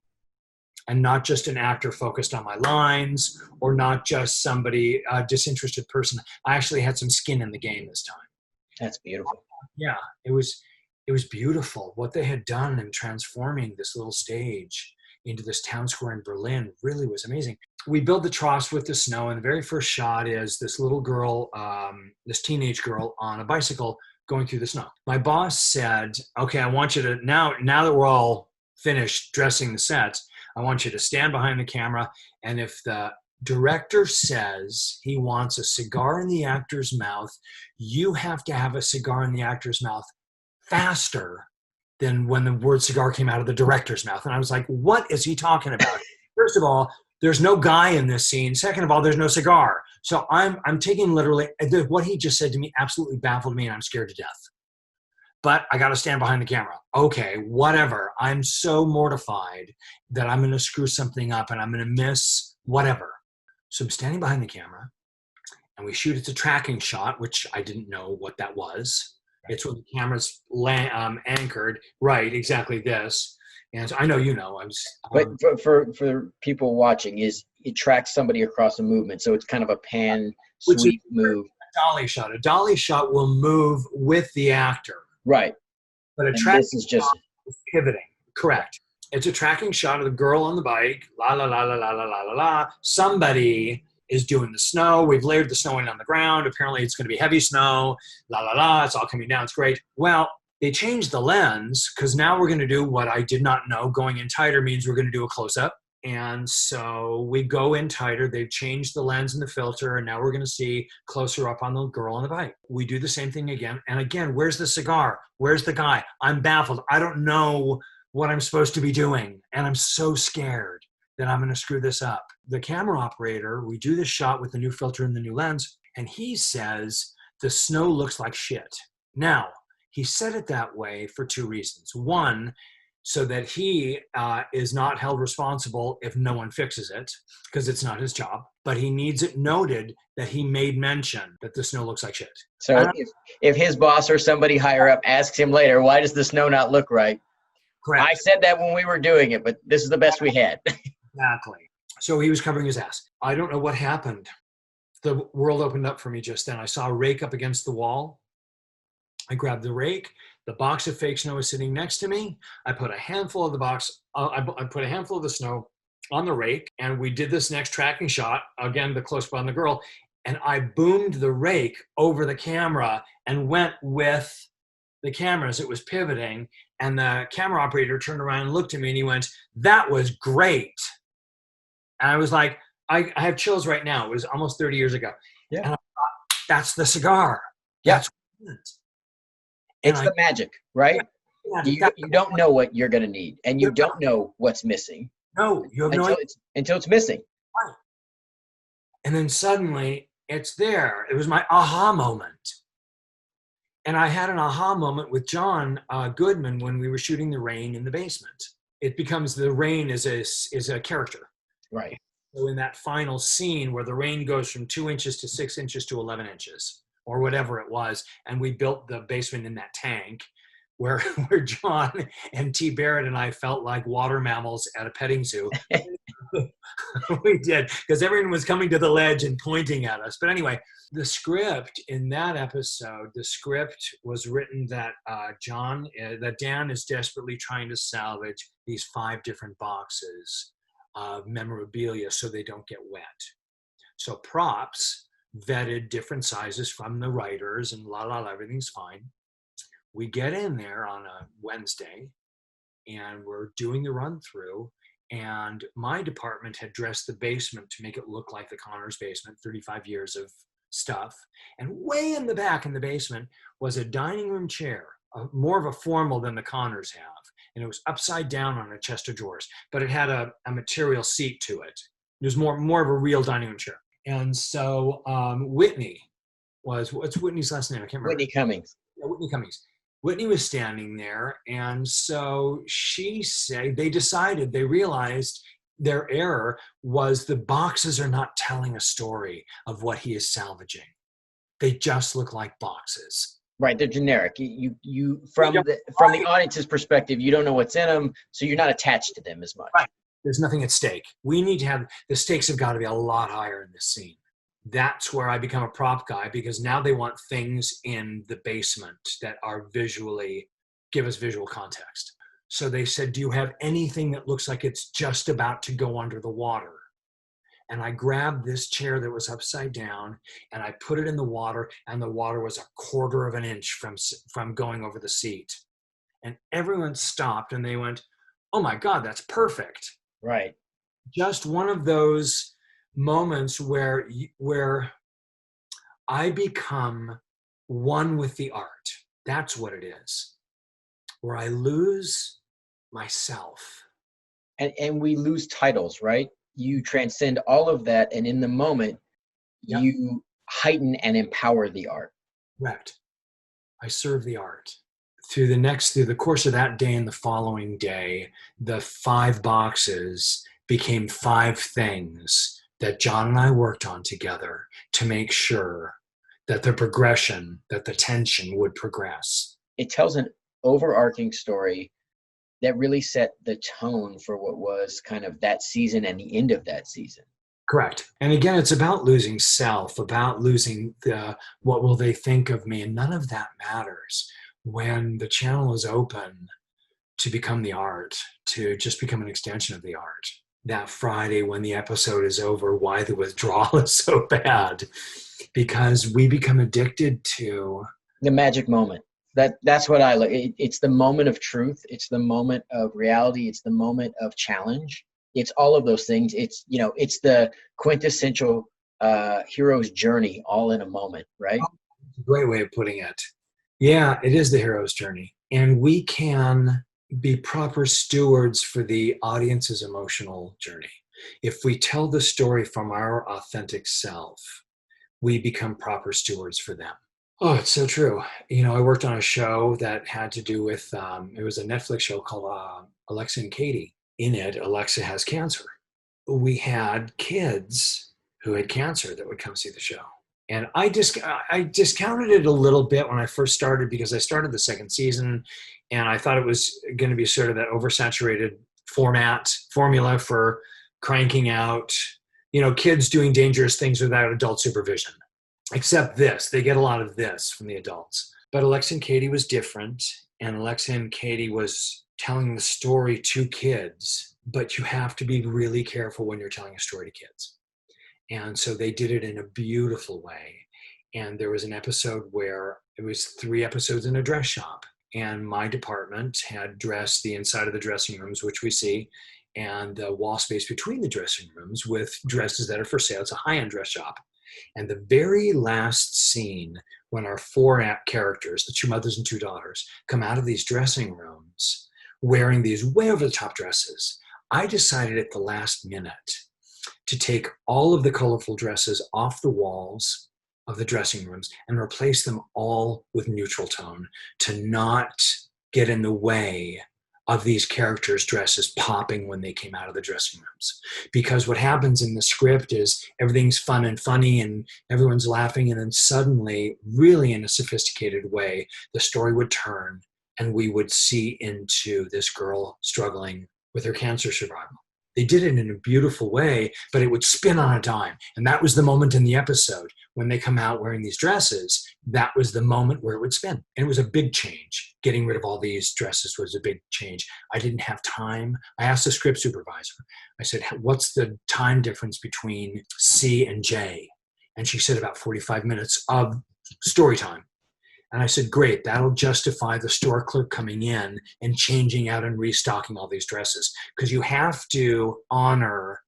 and not just an actor focused on my lines or not just somebody, a disinterested person. I actually had some skin in the game this time. That's beautiful. Yeah, it was beautiful. What they had done in transforming this little stage into this town square in Berlin really was amazing. We built the troughs with the snow, and the very first shot is this little girl, this teenage girl on a bicycle going through the snow. My boss said, okay, I want you to, now that we're all finished dressing the sets, I want you to stand behind the camera, and if the director says he wants a cigar in the actor's mouth, you have to have a cigar in the actor's mouth faster than when the word cigar came out of the director's mouth. And I was like, what is he talking about? First of all, there's no guy in this scene. Second of all, there's no cigar. So I'm taking literally, what he just said to me absolutely baffled me, and I'm scared to death. But I got to stand behind the camera. Okay, whatever. I'm so mortified that I'm going to screw something up and I'm going to miss whatever. So I'm standing behind the camera and we shoot. It's a tracking shot, which I didn't know what that was. It's when the camera's anchored. Right, exactly this. And so I know you know. But for people watching, it tracks somebody across a movement. So it's kind of a pan, sweep move. A dolly shot. A dolly shot will move with the actor. Right. But this is just pivoting. Correct. It's a tracking shot of the girl on the bike. La, la, la, la, la, la, la, la, la. Somebody is doing the snow. We've layered the snow in on the ground. Apparently it's going to be heavy snow. La, la, la. It's all coming down. It's great. Well, they changed the lens because now we're going to do what I did not know. Going in tighter means we're going to do a close-up. And so we go in tighter. They've changed the lens and the filter, and now we're going to see closer up on the girl on the bike. We do the same thing again. And again, where's the cigar? Where's the guy? I'm baffled. I don't know what I'm supposed to be doing. And I'm so scared that I'm going to screw this up. The camera operator, we do this shot with the new filter and the new lens, and he says, the snow looks like shit. Now, he said it that way for two reasons. One, so that he is not held responsible if no one fixes it, because it's not his job. But he needs it noted that he made mention that the snow looks like shit. So if his boss or somebody higher up asks him later, why does the snow not look right? Correct. I said that when we were doing it, but this is the best we had. Exactly. So he was covering his ass. I don't know what happened. the world opened up for me just then. I saw a rake up against the wall. I grabbed the rake. The box of fake snow was sitting next to me. I put a handful of the box, I put a handful of the snow on the rake, and we did this next tracking shot, again, the close up on the girl, and I boomed the rake over the camera and went with the camera as it was pivoting, and the camera operator turned around and looked at me and he went, "That was great." And I was like, I have chills right now. It was almost 30 years ago. Yeah. And I thought, that's the cigar. Yeah. That's what it is. It's the magic, right? You don't know what you're going to need, and you don't know what's missing. No, you have no idea. Until it's missing. Right. And then suddenly it's there. It was my aha moment. And I had an aha moment with John Goodman when we were shooting The Rain in the basement. It becomes the rain is a character. Right. So in that final scene where the rain goes from 2 inches to 6 inches to 11 inches or whatever it was, and we built the basement in that tank where John and T. Barrett and I felt like water mammals at a petting zoo. We did, because everyone was coming to the ledge and pointing at us. But anyway, the script in that episode, the script was written that that Dan is desperately trying to salvage these 5 different boxes of memorabilia so they don't get wet. So props vetted different sizes from the writers, and everything's fine. We get in there on a Wednesday and we're doing the run through, and my department had dressed the basement to make it look like the Connors basement, 35 years of stuff. And way in the back in the basement was a dining room chair, more of a formal than the Connors have. And it was upside down on a chest of drawers, but it had a material seat to it. It was more of a real dining room chair. And so Whitney what's Whitney's last name? I can't remember. Whitney Cummings. Yeah, Whitney Cummings. Whitney was standing there, and so they realized their error was the boxes are not telling a story of what he is salvaging. They just look like boxes. Right, they're generic. You from the audience's perspective, you don't know what's in them, so you're not attached to them as much. Right. There's nothing at stake. We need to have, the stakes have got to be a lot higher in this scene. That's where I become a prop guy, because now they want things in the basement that are give us visual context. So they said, do you have anything that looks like it's just about to go under the water? And I grabbed this chair that was upside down and I put it in the water, and the water was 1/4 of an inch from going over the seat. And everyone stopped and they went, "Oh my God, that's perfect." Right. Just one of those moments where I become one with the art. That's what it is. Where I lose myself. And we lose titles, right? You transcend all of that, and in the moment, Yep. You heighten and empower the art. Correct. I serve the art. Through the course of that day and the following day, the 5 boxes became 5 things that John and I worked on together to make sure that the progression, that the tension would progress. It tells an overarching story that really set the tone for what was kind of that season and the end of that season. Correct. And again, it's about losing self, about losing what will they think of me, and none of that matters when the channel is open to become the art, to just become an extension of the art. That Friday when the episode is over, why the withdrawal is so bad, because we become addicted to the magic moment. That's what I look. It's the moment of truth. It's the moment of reality. It's the moment of challenge. It's all of those things. It's the quintessential hero's journey, all in a moment, right? That's a great way of putting it. Yeah, it is the hero's journey, and we can be proper stewards for the audience's emotional journey. If we tell the story from our authentic self, we become proper stewards for them. Oh, it's so true. I worked on a show that had to do with, it was a Netflix show called Alexa and Katie. In it, Alexa has cancer. We had kids who had cancer that would come see the show. And I discounted it a little bit when I first started, because I started the 2nd season and I thought it was going to be sort of that oversaturated formula for cranking out, kids doing dangerous things without adult supervision. Except this, they get a lot of this from the adults. But Alexa and Katie was different, and Alexa and Katie was telling the story to kids, but you have to be really careful when you're telling a story to kids. And so they did it in a beautiful way. And there was an episode where it was 3 episodes in a dress shop. And my department had dressed the inside of the dressing rooms, which we see, and the wall space between the dressing rooms with dresses that are for sale. It's a high-end dress shop. And the very last scene, when our 4 characters, the 2 mothers and 2 daughters, come out of these dressing rooms wearing these way over-the-top dresses, I decided at the last minute to take all of the colorful dresses off the walls of the dressing rooms and replace them all with neutral tone to not get in the way of these characters' dresses popping when they came out of the dressing rooms. Because what happens in the script is everything's fun and funny and everyone's laughing, and then suddenly, really in a sophisticated way, the story would turn and we would see into this girl struggling with her cancer survival. They did it in a beautiful way, but it would spin on a dime. And that was the moment in the episode when they come out wearing these dresses. That was the moment where it would spin. And it was a big change. Getting rid of all these dresses was a big change. I didn't have time. I asked the script supervisor. I said, what's the time difference between C and J? And she said about 45 minutes of story time. And I said, great, that'll justify the store clerk coming in and changing out and restocking all these dresses. Because you have to honor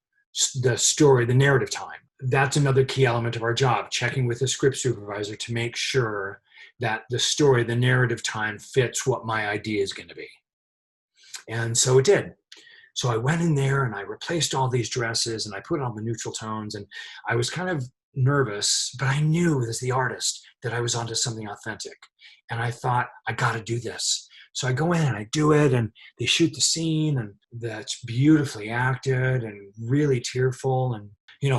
the story, the narrative time. That's another key element of our job, checking with the script supervisor to make sure that the story, the narrative time fits what my idea is going to be. And so it did. So I went in there and I replaced all these dresses and I put on the neutral tones, and I was kind of nervous, but I knew as the artist that I was onto something authentic. And I thought, I got to do this. So I go in and I do it, and they shoot the scene, and that's beautifully acted and really tearful. And,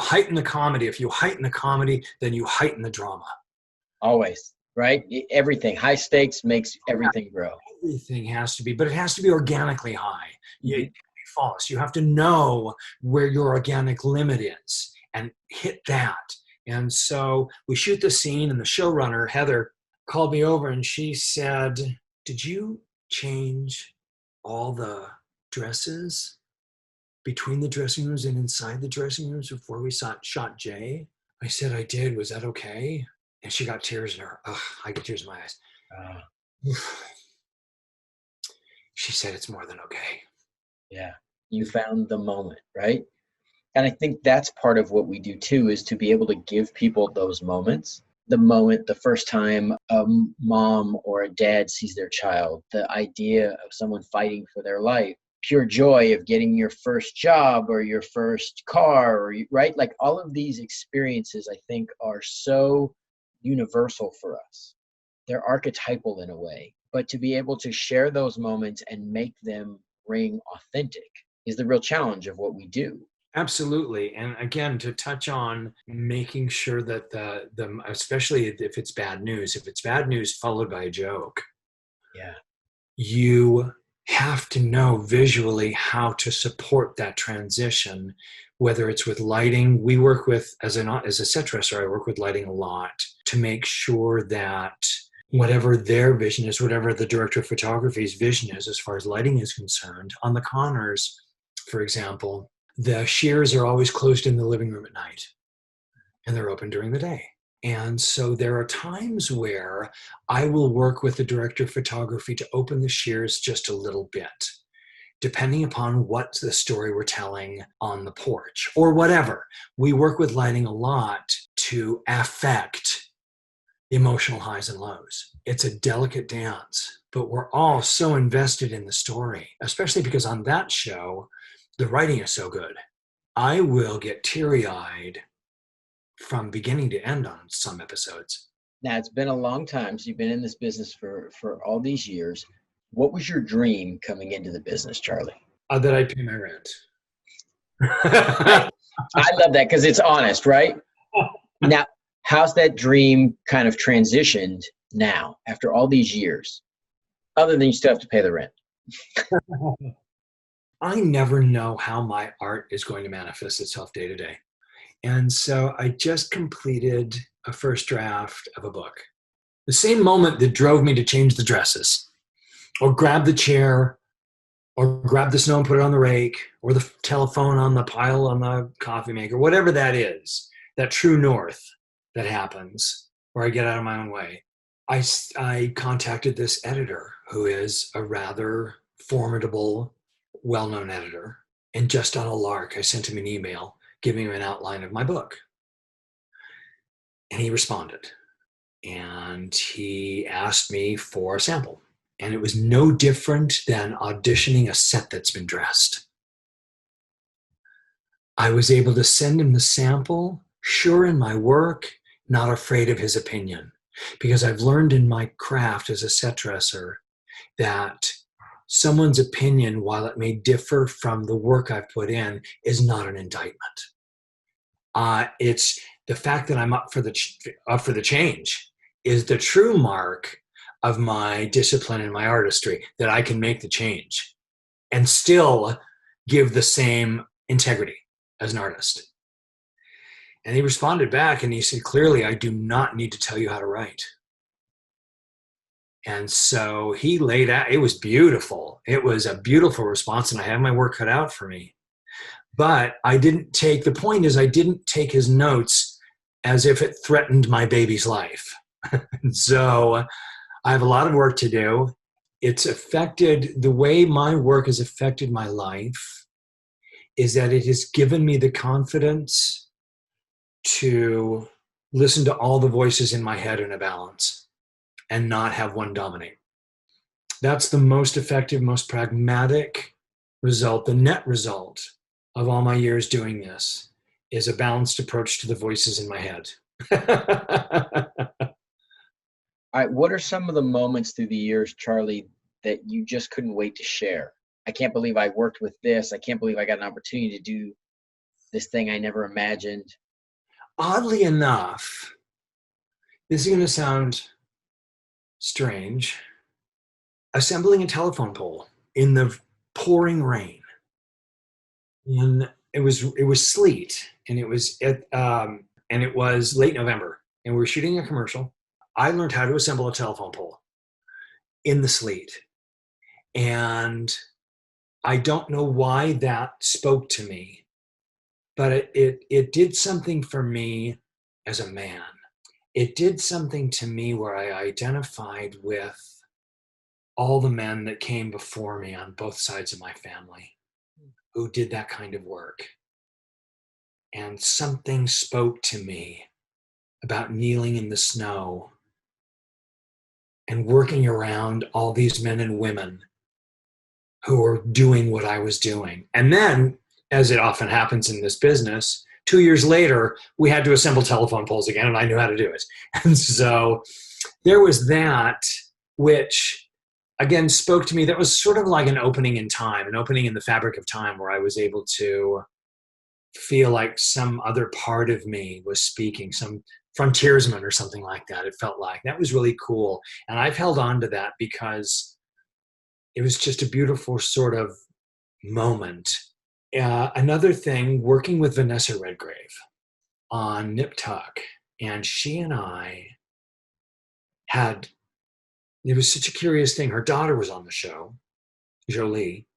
heighten the comedy. If you heighten the comedy, then you heighten the drama. Always, right? Everything. High stakes makes everything grow. Everything has to be, but it has to be organically high. It can't be false. You have to know where your organic limit is and hit that. And so we shoot the scene, and the showrunner, Heather, called me over and she said, did you change all the dresses between the dressing rooms and inside the dressing rooms before we shot Jay? I said, I did. Was that okay? And she got tears in her. I get tears in my eyes. She said, it's more than okay. Yeah. You found the moment, right? And I think that's part of what we do too, is to be able to give people those moments. The moment, the first time a mom or a dad sees their child, the idea of someone fighting for their life, pure joy of getting your first job or your first car, or right? Like all of these experiences, I think, are so universal for us. They're archetypal in a way, but to be able to share those moments and make them ring authentic is the real challenge of what we do. Absolutely. And again, to touch on making sure that the especially if it's bad news followed by a joke. Yeah. You have to know visually how to support that transition, whether it's with lighting. We work with, as a set dresser, I work with lighting a lot to make sure that whatever their vision is, whatever the director of photography's vision is as far as lighting is concerned. On the Connors, for example, the shears are always closed in the living room at night, and they're open during the day. And so there are times where I will work with the director of photography to open the shears just a little bit, depending upon what the story we're telling on the porch or whatever. We work with lighting a lot to affect emotional highs and lows. It's a delicate dance, but we're all so invested in the story, especially because on that show, the writing is so good. I will get teary-eyed from beginning to end on some episodes. Now, it's been a long time. So you've been in this business for all these years. What was your dream coming into the business, Charlie? That I pay my rent. I love that because it's honest, right? Now, how's that dream kind of transitioned now after all these years, other than you still have to pay the rent? I never know how my art is going to manifest itself day to day. And so I just completed a first draft of a book. The same moment that drove me to change the dresses, or grab the chair, or grab the snow and put it on the rake, or the telephone on the pile on the coffee maker, whatever that is, that true north that happens, where I get out of my own way. I contacted this editor who is a rather formidable, well-known editor. And just on a lark, I sent him an email giving him an outline of my book. And he responded. And he asked me for a sample. And it was no different than auditioning a set that's been dressed. I was able to send him the sample, sure in my work, not afraid of his opinion. Because I've learned in my craft as a set dresser that someone's opinion, while it may differ from the work I've put in, is not an indictment. It's the fact that I'm up for the change is the true mark of my discipline and my artistry, that I can make the change and still give the same integrity as an artist. And he responded back and he said, clearly, I do not need to tell you how to write. And so he laid out, it was beautiful. It was a beautiful response, and I have my work cut out for me. But the point is, I didn't take his notes as if it threatened my baby's life. So I have a lot of work to do. It's affected, the way my work has affected my life is that it has given me the confidence to listen to all the voices in my head in a balance and not have one dominate. That's the most effective, most pragmatic result. The net result of all my years doing this is a balanced approach to the voices in my head. All right, what are some of the moments through the years, Charlie, that you just couldn't wait to share? I can't believe I worked with this. I can't believe I got an opportunity to do this thing I never imagined. Oddly enough, this is going to sound strange, assembling a telephone pole in the pouring rain. And it was sleet, and it was late November, and we were shooting a commercial. I learned how to assemble a telephone pole in the sleet. And I don't know why that spoke to me, but it did something for me as a man. It did something to me where I identified with all the men that came before me on both sides of my family who did that kind of work. And something spoke to me about kneeling in the snow and working around all these men and women who were doing what I was doing. And then, as it often happens in this business, 2 years later, we had to assemble telephone poles again, and I knew how to do it. And so there was that, which again spoke to me. That was sort of like an opening in time, an opening in the fabric of time, where I was able to feel like some other part of me was speaking, some frontiersman or something like that. It felt like that was really cool. And I've held on to that because it was just a beautiful sort of moment. Another thing, working with Vanessa Redgrave on Nip Tuck, and she and I it was such a curious thing. Her daughter was on the show, Jolie,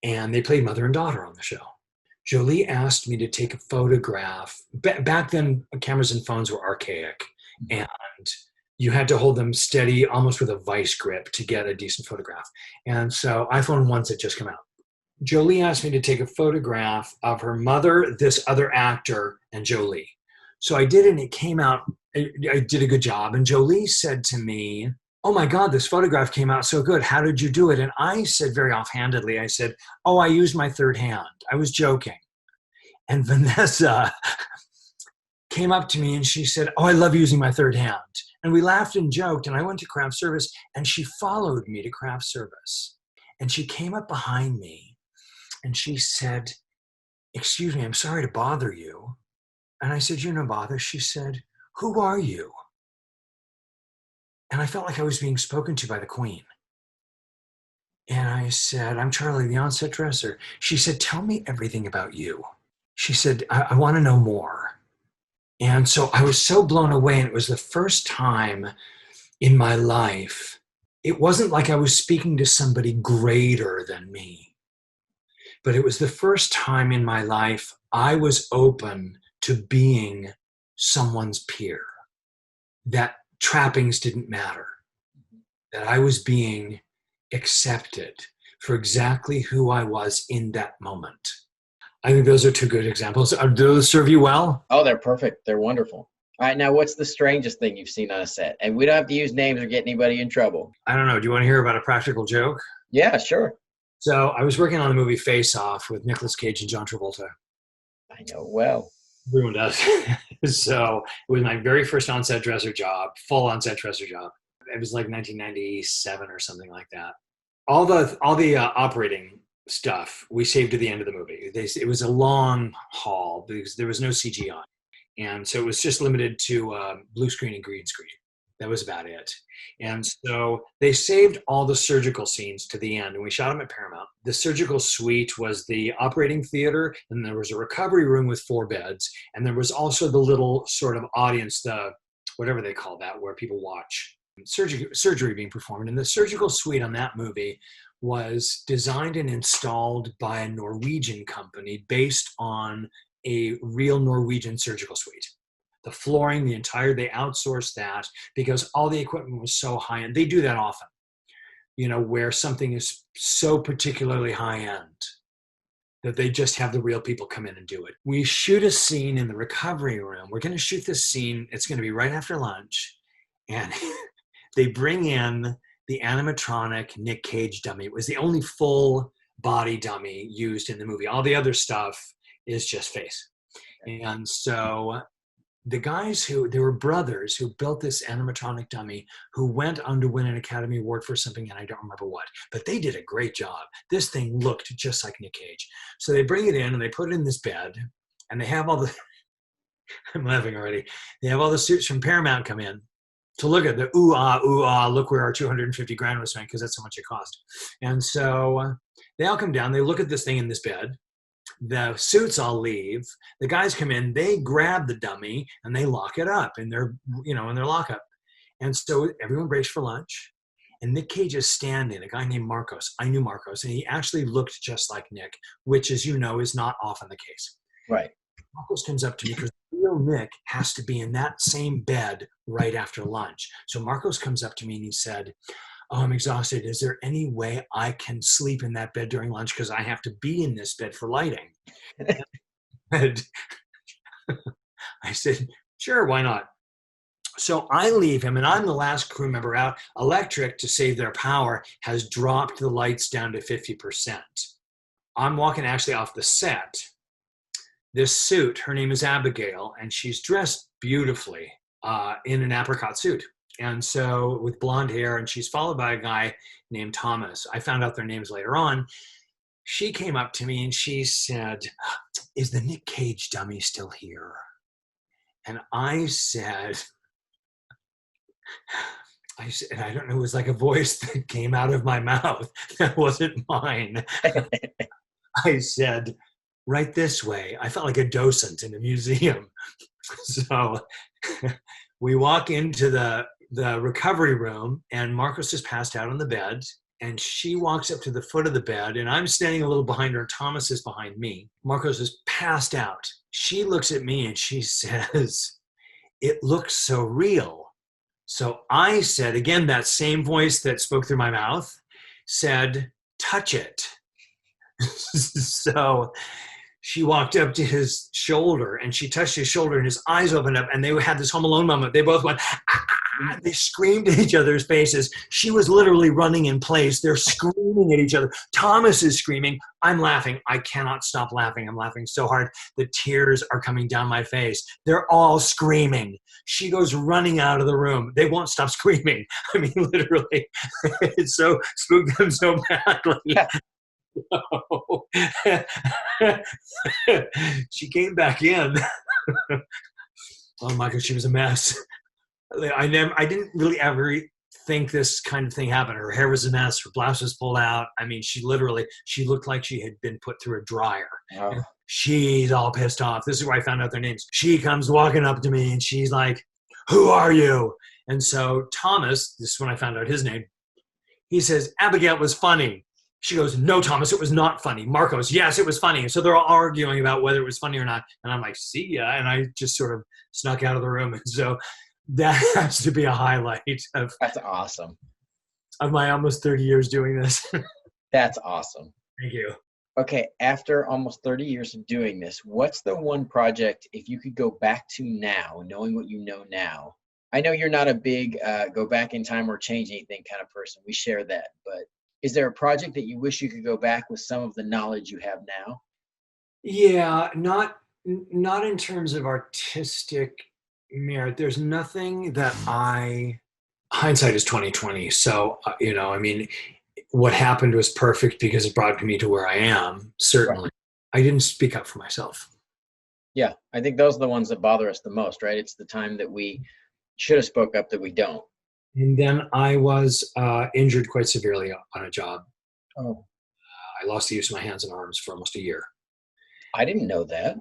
and they played mother and daughter on the show. Jolie asked me to take a photograph. Back then, cameras and phones were archaic, and you had to hold them steady, almost with a vice grip, to get a decent photograph. And so iPhone 1s had just come out. Jolie asked me to take a photograph of her mother, this other actor, and Jolie. So I did it, and it came out. I did a good job. And Jolie said to me, "Oh my God, this photograph came out so good. How did you do it?" And I said very offhandedly, I said, "Oh, I used my third hand." I was joking. And Vanessa came up to me and she said, "Oh, I love using my third hand." And we laughed and joked, and I went to craft service, and she followed me to craft service. And she came up behind me and she said, "Excuse me, I'm sorry to bother you." And I said, "You're no bother." She said, "Who are you?" And I felt like I was being spoken to by the Queen. And I said, "I'm Charlie, the on-set dresser." She said, "Tell me everything about you." she said, I want to know more. And so I was so blown away. And it was the first time in my life, it wasn't like I was speaking to somebody greater than me, but it was the first time in my life I was open to being someone's peer, that trappings didn't matter, that I was being accepted for exactly who I was in that moment. I think those are two good examples. Do those serve you well? Oh, they're perfect. They're wonderful. All right, now what's the strangest thing you've seen on a set? And we don't have to use names or get anybody in trouble. I don't know. Do you want to hear about a practical joke? Yeah, sure. So I was working on the movie Face Off with Nicolas Cage and John Travolta. I know well. Everyone does. So it was my very first on-set dresser job, full on-set dresser job. It was like 1997 or something like that. All the operating stuff we saved to the end of the movie. It was a long haul because there was no CGI. And so it was just limited to blue screen and green screen. That was about it. And so they saved all the surgical scenes to the end, and we shot them at Paramount. The surgical suite was the operating theater, and there was a recovery room with 4 beds, and there was also the little sort of audience, the whatever they call that, where people watch surgery being performed. And the surgical suite on that movie was designed and installed by a Norwegian company based on a real Norwegian surgical suite. The flooring, they outsourced that because all the equipment was so high end. They do that often, where something is so particularly high end that they just have the real people come in and do it. We shoot a scene in the recovery room. We're going to shoot this scene. It's going to be right after lunch. And they bring in the animatronic Nick Cage dummy. It was the only full body dummy used in the movie. All the other stuff is just face. And so the guys they were brothers who built this animatronic dummy who went on to win an Academy Award for something, and I don't remember what, but they did a great job. This thing looked just like Nick Cage. So they bring it in and they put it in this bed, and they have all the, I'm laughing already, they have all the suits from Paramount come in to look at the ooh ah, look where our $250,000 was spent, because that's how much it cost. And so they all come down, they look at this thing in this bed. The suits all leave. The guys come in, they grab the dummy and they lock it up in their, in their lockup. And so everyone breaks for lunch. And Nick Cage is standing, a guy named Marcos. I knew Marcos, and he actually looked just like Nick, which, as you know, is not often the case. Right. Marcos comes up to me because real Nick has to be in that same bed right after lunch. So Marcos comes up to me and he said, "Oh, I'm exhausted. Is there any way I can sleep in that bed during lunch? Because I have to be in this bed for lighting." And I said, "Sure, why not?" So I leave him, and I'm the last crew member out. Electric, to save their power, has dropped the lights down to 50%. I'm walking actually off the set. This suit, her name is Abigail, and she's dressed beautifully in an apricot suit. And so with blonde hair, and she's followed by a guy named Thomas. I found out their names later on. She came up to me and she said, "Is the Nick Cage dummy still here?" And I said, and I don't know, it was like a voice that came out of my mouth. That wasn't mine. I said, "Right this way." I felt like a docent in a museum. So we walk into the recovery room, and Marcos is passed out on the bed, and she walks up to the foot of the bed, and I'm standing a little behind her. Thomas is behind me. Marcos is passed out. She looks at me and she says, "It looks so real." So I said, again, that same voice that spoke through my mouth said, "Touch it." So she walked up to his shoulder and she touched his shoulder, and his eyes opened up, and they had this Home Alone moment. They both went, "Ah!" They screamed at each other's faces. She was literally running in place. They're screaming at each other. Thomas is screaming. I'm laughing. I cannot stop laughing. I'm laughing so hard. The tears are coming down my face. They're all screaming. She goes running out of the room. They won't stop screaming. I mean, literally. It so spooked them so badly. She came back in. Oh my God, she was a mess. I didn't really ever think this kind of thing happened. Her hair was a mess. Her blouse was pulled out. I mean, she looked like she had been put through a dryer. Oh. she's all pissed off. This is where I found out their names. She comes walking up to me and she's like, who are you? And so Thomas, this is when I found out his name, he says, Abigail was funny. She goes, no, Thomas, it was not funny. Marcos, yes, it was funny. And so they're all arguing about whether it was funny or not. And I'm like, see ya. And I just sort of snuck out of the room. And so that has to be a highlight of That's awesome. Of my almost 30 years doing this. That's awesome. Thank you. Okay, after almost 30 years of doing this, what's the one project, if you could go back to now, knowing what you know now? I know you're not a big go back in time or change anything kind of person. We share that. But is there a project that you wish you could go back with some of the knowledge you have now? Yeah, not in terms of artistic merit. There's nothing that hindsight is 2020. So, I mean, what happened was perfect because it brought me to where I am. Certainly. Right. I didn't speak up for myself. Yeah. I think those are the ones that bother us the most, right? It's the time that we should have spoke up that we don't. And then I was injured quite severely on a job. Oh. I lost the use of my hands and arms for almost a year. I didn't know that.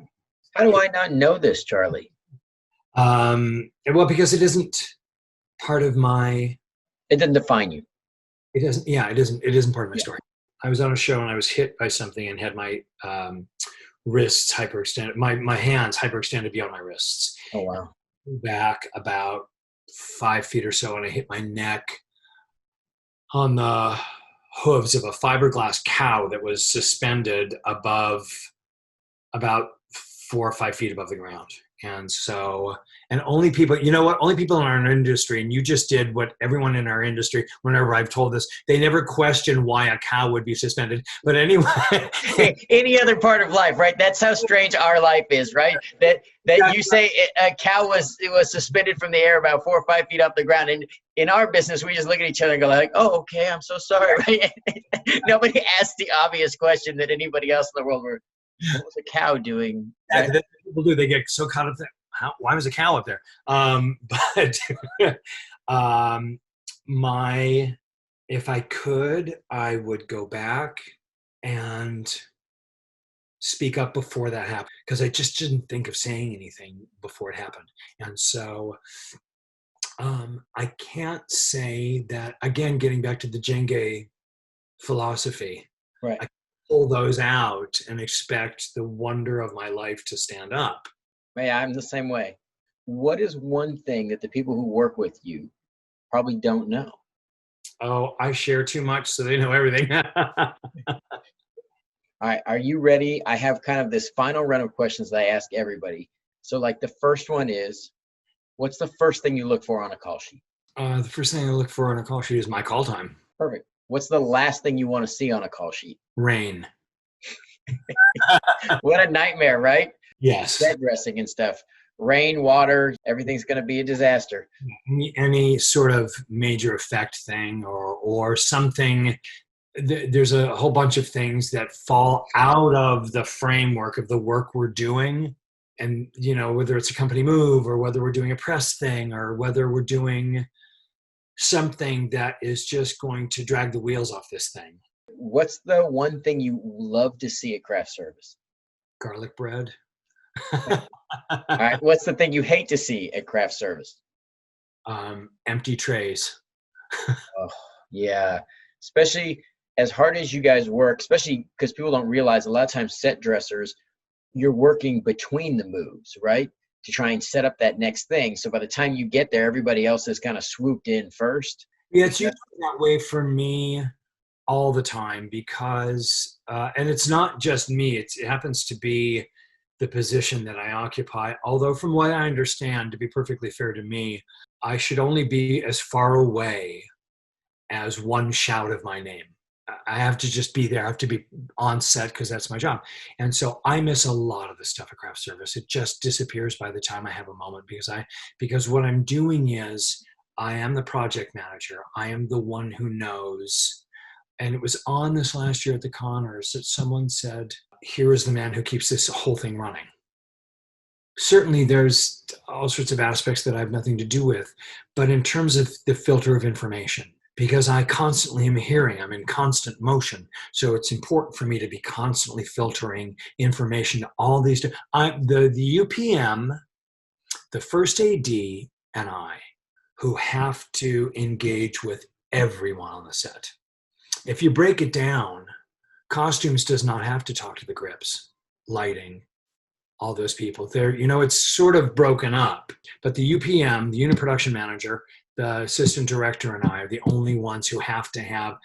How do I not know this, Charlie? Well, because it isn't part of my... It doesn't define you. It doesn't. Yeah, it isn't part of my story. I was on a show and I was hit by something and had my wrists hyperextended, my hands hyperextended beyond my wrists. Oh, wow. Back about 5 feet or so, and I hit my neck on the hooves of a fiberglass cow that was suspended above about 4 or 5 feet above the ground. And so, and only people in our industry, and you just did what everyone in our industry, whenever I've told this, they never question why a cow would be suspended. But anyway. Any other part of life, right? That's how strange our life is, right? That you say a cow was suspended from the air about 4 or 5 feet off the ground. And in our business, we just look at each other and go like, oh, okay, I'm so sorry. Right? Nobody asks the obvious question that anybody else in the world were. What was a cow doing? Yeah, that's what people do. They get so caught up there. Why was a cow up there? But if I could, I would go back and speak up before that happened, because I just didn't think of saying anything before it happened. And so I can't say that, again, getting back to the Jenge philosophy, right? I pull those out and expect the wonder of my life to stand up. Yeah, I'm the same way. What is one thing that the people who work with you probably don't know? Oh, I share too much, so they know everything. All right, are you ready? I have kind of this final round of questions that I ask everybody. So like the first one is, what's the first thing you look for on a call sheet? The first thing I look for on a call sheet is my call time. Perfect. What's the last thing you want to see on a call sheet? Rain. What a nightmare, right? Yes. Set dressing and stuff. Rain, water, everything's going to be a disaster. Any sort of major effect thing or something. There's a whole bunch of things that fall out of the framework of the work we're doing. And, whether it's a company move or whether we're doing a press thing or whether we're doing something that is just going to drag the wheels off this thing. What's the one thing you love to see at craft service? Garlic bread. All right. What's the thing you hate to see at craft service? Empty trays. Oh, yeah. Especially as hard as you guys work, especially because people don't realize a lot of times set dressers, you're working between the moves, right? To try and set up that next thing. So by the time you get there, everybody else has kind of swooped in first. Yeah, it's usually that way for me all the time because, and it's not just me, it happens to be the position that I occupy. Although from what I understand, to be perfectly fair to me, I should only be as far away as one shout of my name. I have to just be there. I have to be on set because that's my job. And so I miss a lot of the stuff at craft service. It just disappears by the time I have a moment because what I'm doing is I am the project manager. I am the one who knows. And it was on this last year at the Connors that someone said, here is the man who keeps this whole thing running. Certainly there's all sorts of aspects that I have nothing to do with, but in terms of the filter of information, because I constantly am hearing, I'm in constant motion. So it's important for me to be constantly filtering information to all these. The UPM, the first AD, and I, who have to engage with everyone on the set. If you break it down, costumes does not have to talk to the grips, lighting, all those people. It's sort of broken up, but the UPM, the unit production manager, the assistant director, and I are the only ones who have to have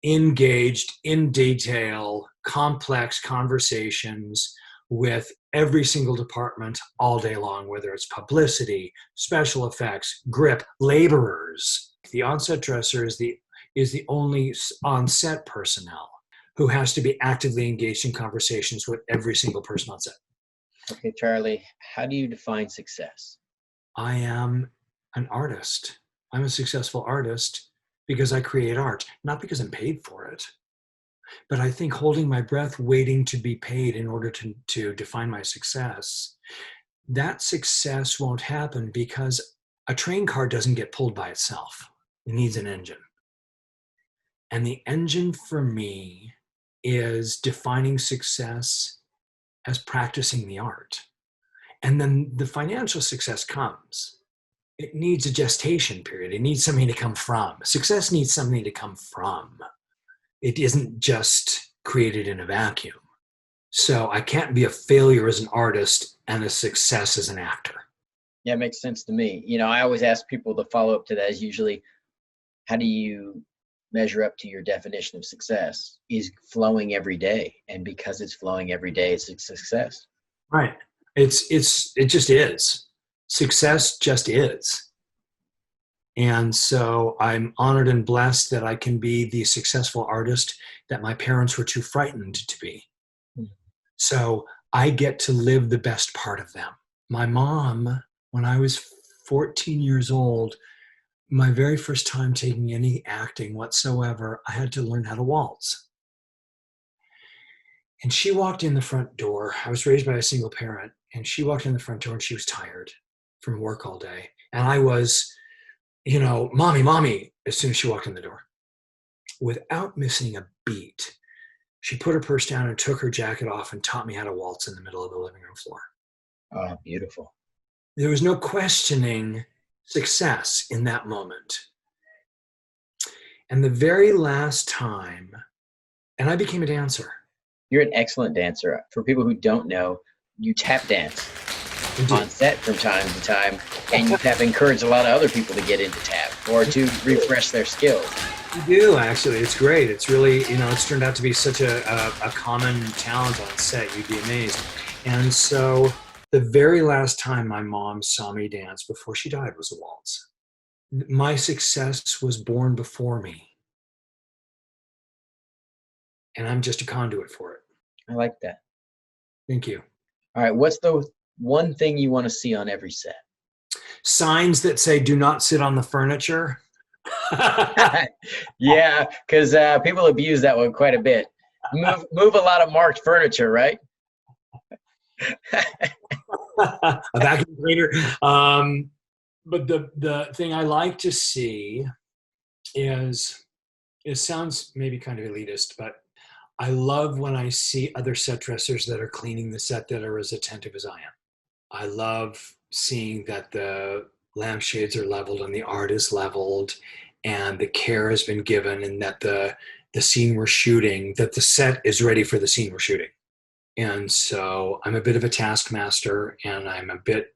engaged in detail, complex conversations with every single department all day long, whether it's publicity, special effects, grip, laborers. The on-set dresser is the only on-set personnel who has to be actively engaged in conversations with every single person on set. Okay, Charlie, how do you define success? I am an artist. I'm a successful artist because I create art, not because I'm paid for it. But I think holding my breath, waiting to be paid in order to define my success, that success won't happen because a train car doesn't get pulled by itself. It needs an engine. And the engine for me is defining success as practicing the art. And then the financial success comes. It needs a gestation period. It needs something to come from. Success needs something to come from. It isn't just created in a vacuum. So I can't be a failure as an artist and a success as an actor. Yeah, it makes sense to me. I always ask people, the follow-up to that is usually, how do you measure up to your definition of success? Is flowing every day. And because it's flowing every day, it's a success. Right. It just is. Success just is. And so I'm honored and blessed that I can be the successful artist that my parents were too frightened to be. So I get to live the best part of them. My mom, when I was 14 years old, my very first time taking any acting whatsoever, I had to learn how to waltz. And she walked in the front door. I was raised by a single parent, and she walked in the front door and she was tired from work all day. And I was, mommy, as soon as she walked in the door. Without missing a beat, she put her purse down and took her jacket off and taught me how to waltz in the middle of the living room floor. Oh, beautiful. There was no questioning success in that moment. And the very last time, and I became a dancer. You're an excellent dancer. For people who don't know, you tap dance on set from time to time, and you have encouraged a lot of other people to get into tap or to refresh their skills. You do, actually. It's great. It's really, it's turned out to be such a common talent on set. You'd be amazed. And so the very last time my mom saw me dance before she died was a waltz. My success was born before me. And I'm just a conduit for it. I like that. Thank you. All right. What's the one thing you want to see on every set? Signs that say, do not sit on the furniture. Yeah, because people abuse that one quite a bit. Move a lot of marked furniture, right? A vacuum cleaner. But the thing I like to see is, it sounds maybe kind of elitist, but I love when I see other set dressers that are cleaning the set that are as attentive as I am. I love seeing that the lampshades are leveled and the art is leveled and the care has been given, and that the scene we're shooting, that the set is ready for the scene we're shooting. And so I'm a bit of a taskmaster, and I'm a bit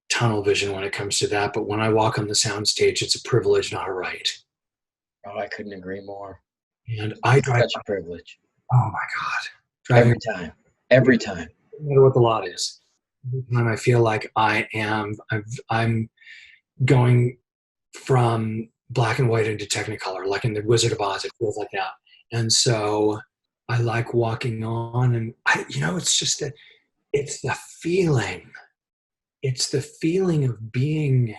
tunnel vision when it comes to that. But when I walk on the soundstage, it's a privilege, not a right. Oh, I couldn't agree more. And I drive. Such a privilege. Oh my God. Driving Every time. No matter what the lot is. Every time I feel like I'm going from black and white into Technicolor, like in the Wizard of Oz. It feels like that. And so I like walking on, and it's just it's the feeling. It's the feeling of being,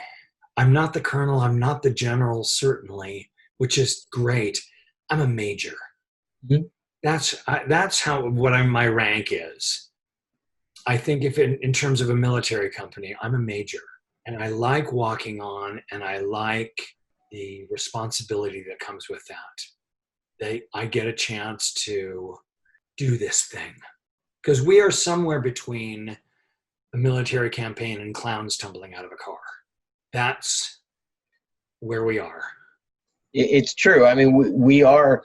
I'm not the colonel, I'm not the general, certainly, which is great. I'm a major. Mm-hmm. That's how my rank is. I think if in terms of a military company, I'm a major, and I like walking on, and I like the responsibility that comes with that. I get a chance to do this thing because we are somewhere between a military campaign and clowns tumbling out of a car. That's where we are. It's true. I mean, we are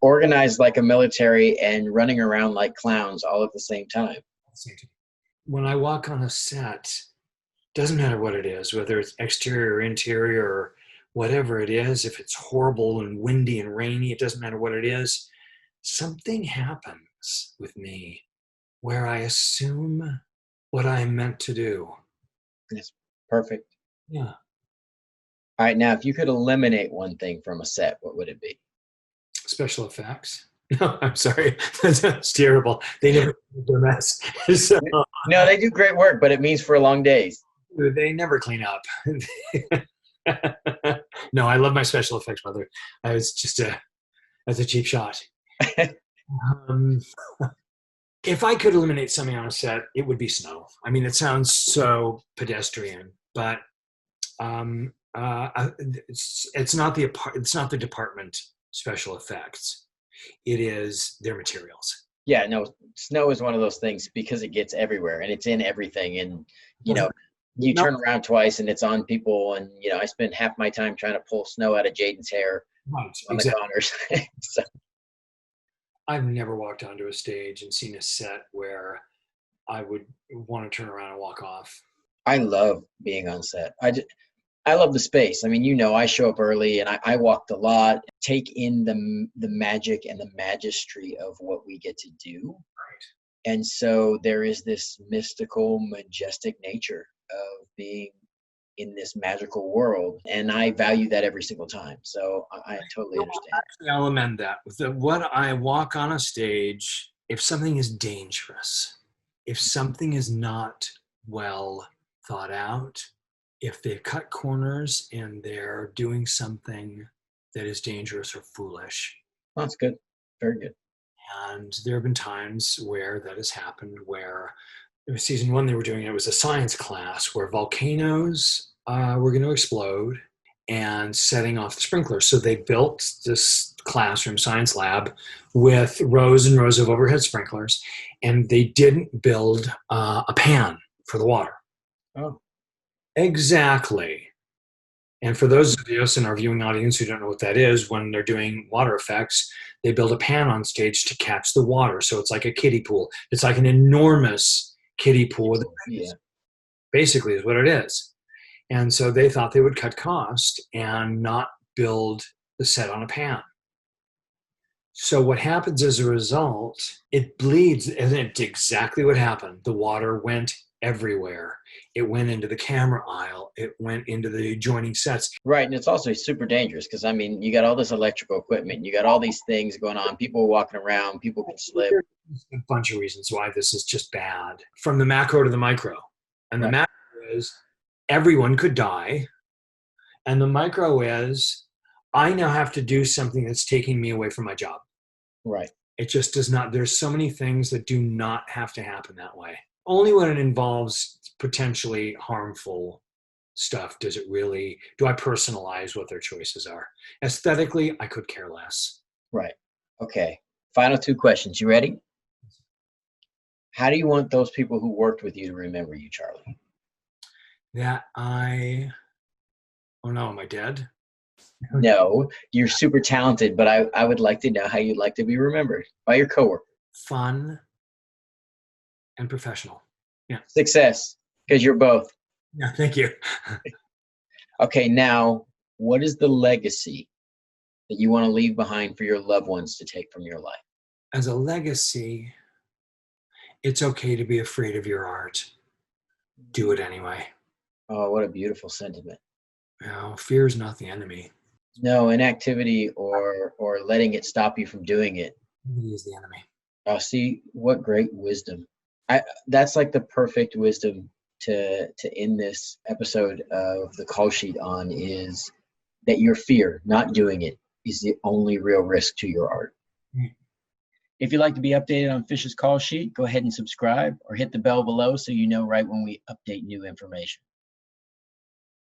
organized like a military and running around like clowns all at the same time. When I walk on a set, doesn't matter what it is, whether it's exterior or interior or whatever it is, if it's horrible and windy and rainy, it doesn't matter what it is. Something happens with me where I assume what I'm meant to do. It's perfect. Yeah. All right, now if you could eliminate one thing from a set, what would it be? Special effects. No, I'm sorry. That's terrible. They never do a mess. So, No, they do great work, but it means for long days. they never clean up. No, I love my special effects, brother. I was just that's a cheap shot. Um, if I could eliminate something on a set, it would be snow. I mean, it sounds so pedestrian, but it's not the department special effects. It is their materials. Yeah, no, snow is one of those things because it gets everywhere and it's in everything. And, you turn around twice and it's on people. And, I spend half my time trying to pull snow out of Jaden's hair on the Connors. So. I've never walked onto a stage and seen a set where I would want to turn around and walk off. I love being on set. I love the space. I mean, I show up early and I walked a lot, take in the magic and the magistry of what we get to do. Right. And so there is this mystical, majestic nature of being in this magical world. And I value that every single time. So I totally understand. Actually, I'll amend that. When I walk on a stage, if something is dangerous, if something is not well thought out, if they've cut corners and they're doing something that is dangerous or foolish. That's good. Very good. And there have been times where that has happened where it was season 1 they were doing, it was a science class where volcanoes were going to explode and setting off the sprinklers. So they built this classroom science lab with rows and rows of overhead sprinklers, and they didn't build a pan for the water. Oh. Exactly. And for those of us in our viewing audience who don't know what that is, when they're doing water effects, they build a pan on stage to catch the water. So it's like a kiddie pool. It's like an enormous kiddie pool. Yeah. Basically is what it is. And so they thought they would cut cost and not build the set on a pan. So what happens as a result, it bleeds, and it's exactly what happened. The water went everywhere. It went into the camera aisle. It went into the adjoining sets. Right, and it's also super dangerous because, I mean, you got all this electrical equipment. You got all these things going on. People walking around. People can slip. A bunch of reasons why this is just bad. From the macro to the micro. And the macro is everyone could die. And the micro is I now have to do something that's taking me away from my job. Right. It just does not. There's so many things that do not have to happen that way. Only when it involves potentially harmful stuff do I personalize what their choices are. Aesthetically, I could care less. Right. Okay. Final 2 questions. You ready? How do you want those people who worked with you to remember you, Charlie? Oh no, am I dead? No, you're super talented, but I would like to know how you'd like to be remembered by your coworker. Fun and professional. Yeah. Success, because you're both. Yeah, thank you. Okay, now, what is the legacy that you want to leave behind for your loved ones to take from your life? As a legacy, it's okay to be afraid of your art. Do it anyway. Oh, what a beautiful sentiment. Fear is not the enemy. No, inactivity or letting it stop you from doing it. It is the enemy. Oh, see, what great wisdom. That's like the perfect wisdom to end this episode of the call sheet on, is that your fear, not doing it, is the only real risk to your art. Mm. If you'd like to be updated on Fish's call sheet, go ahead and subscribe or hit the bell below so you know right when we update new information.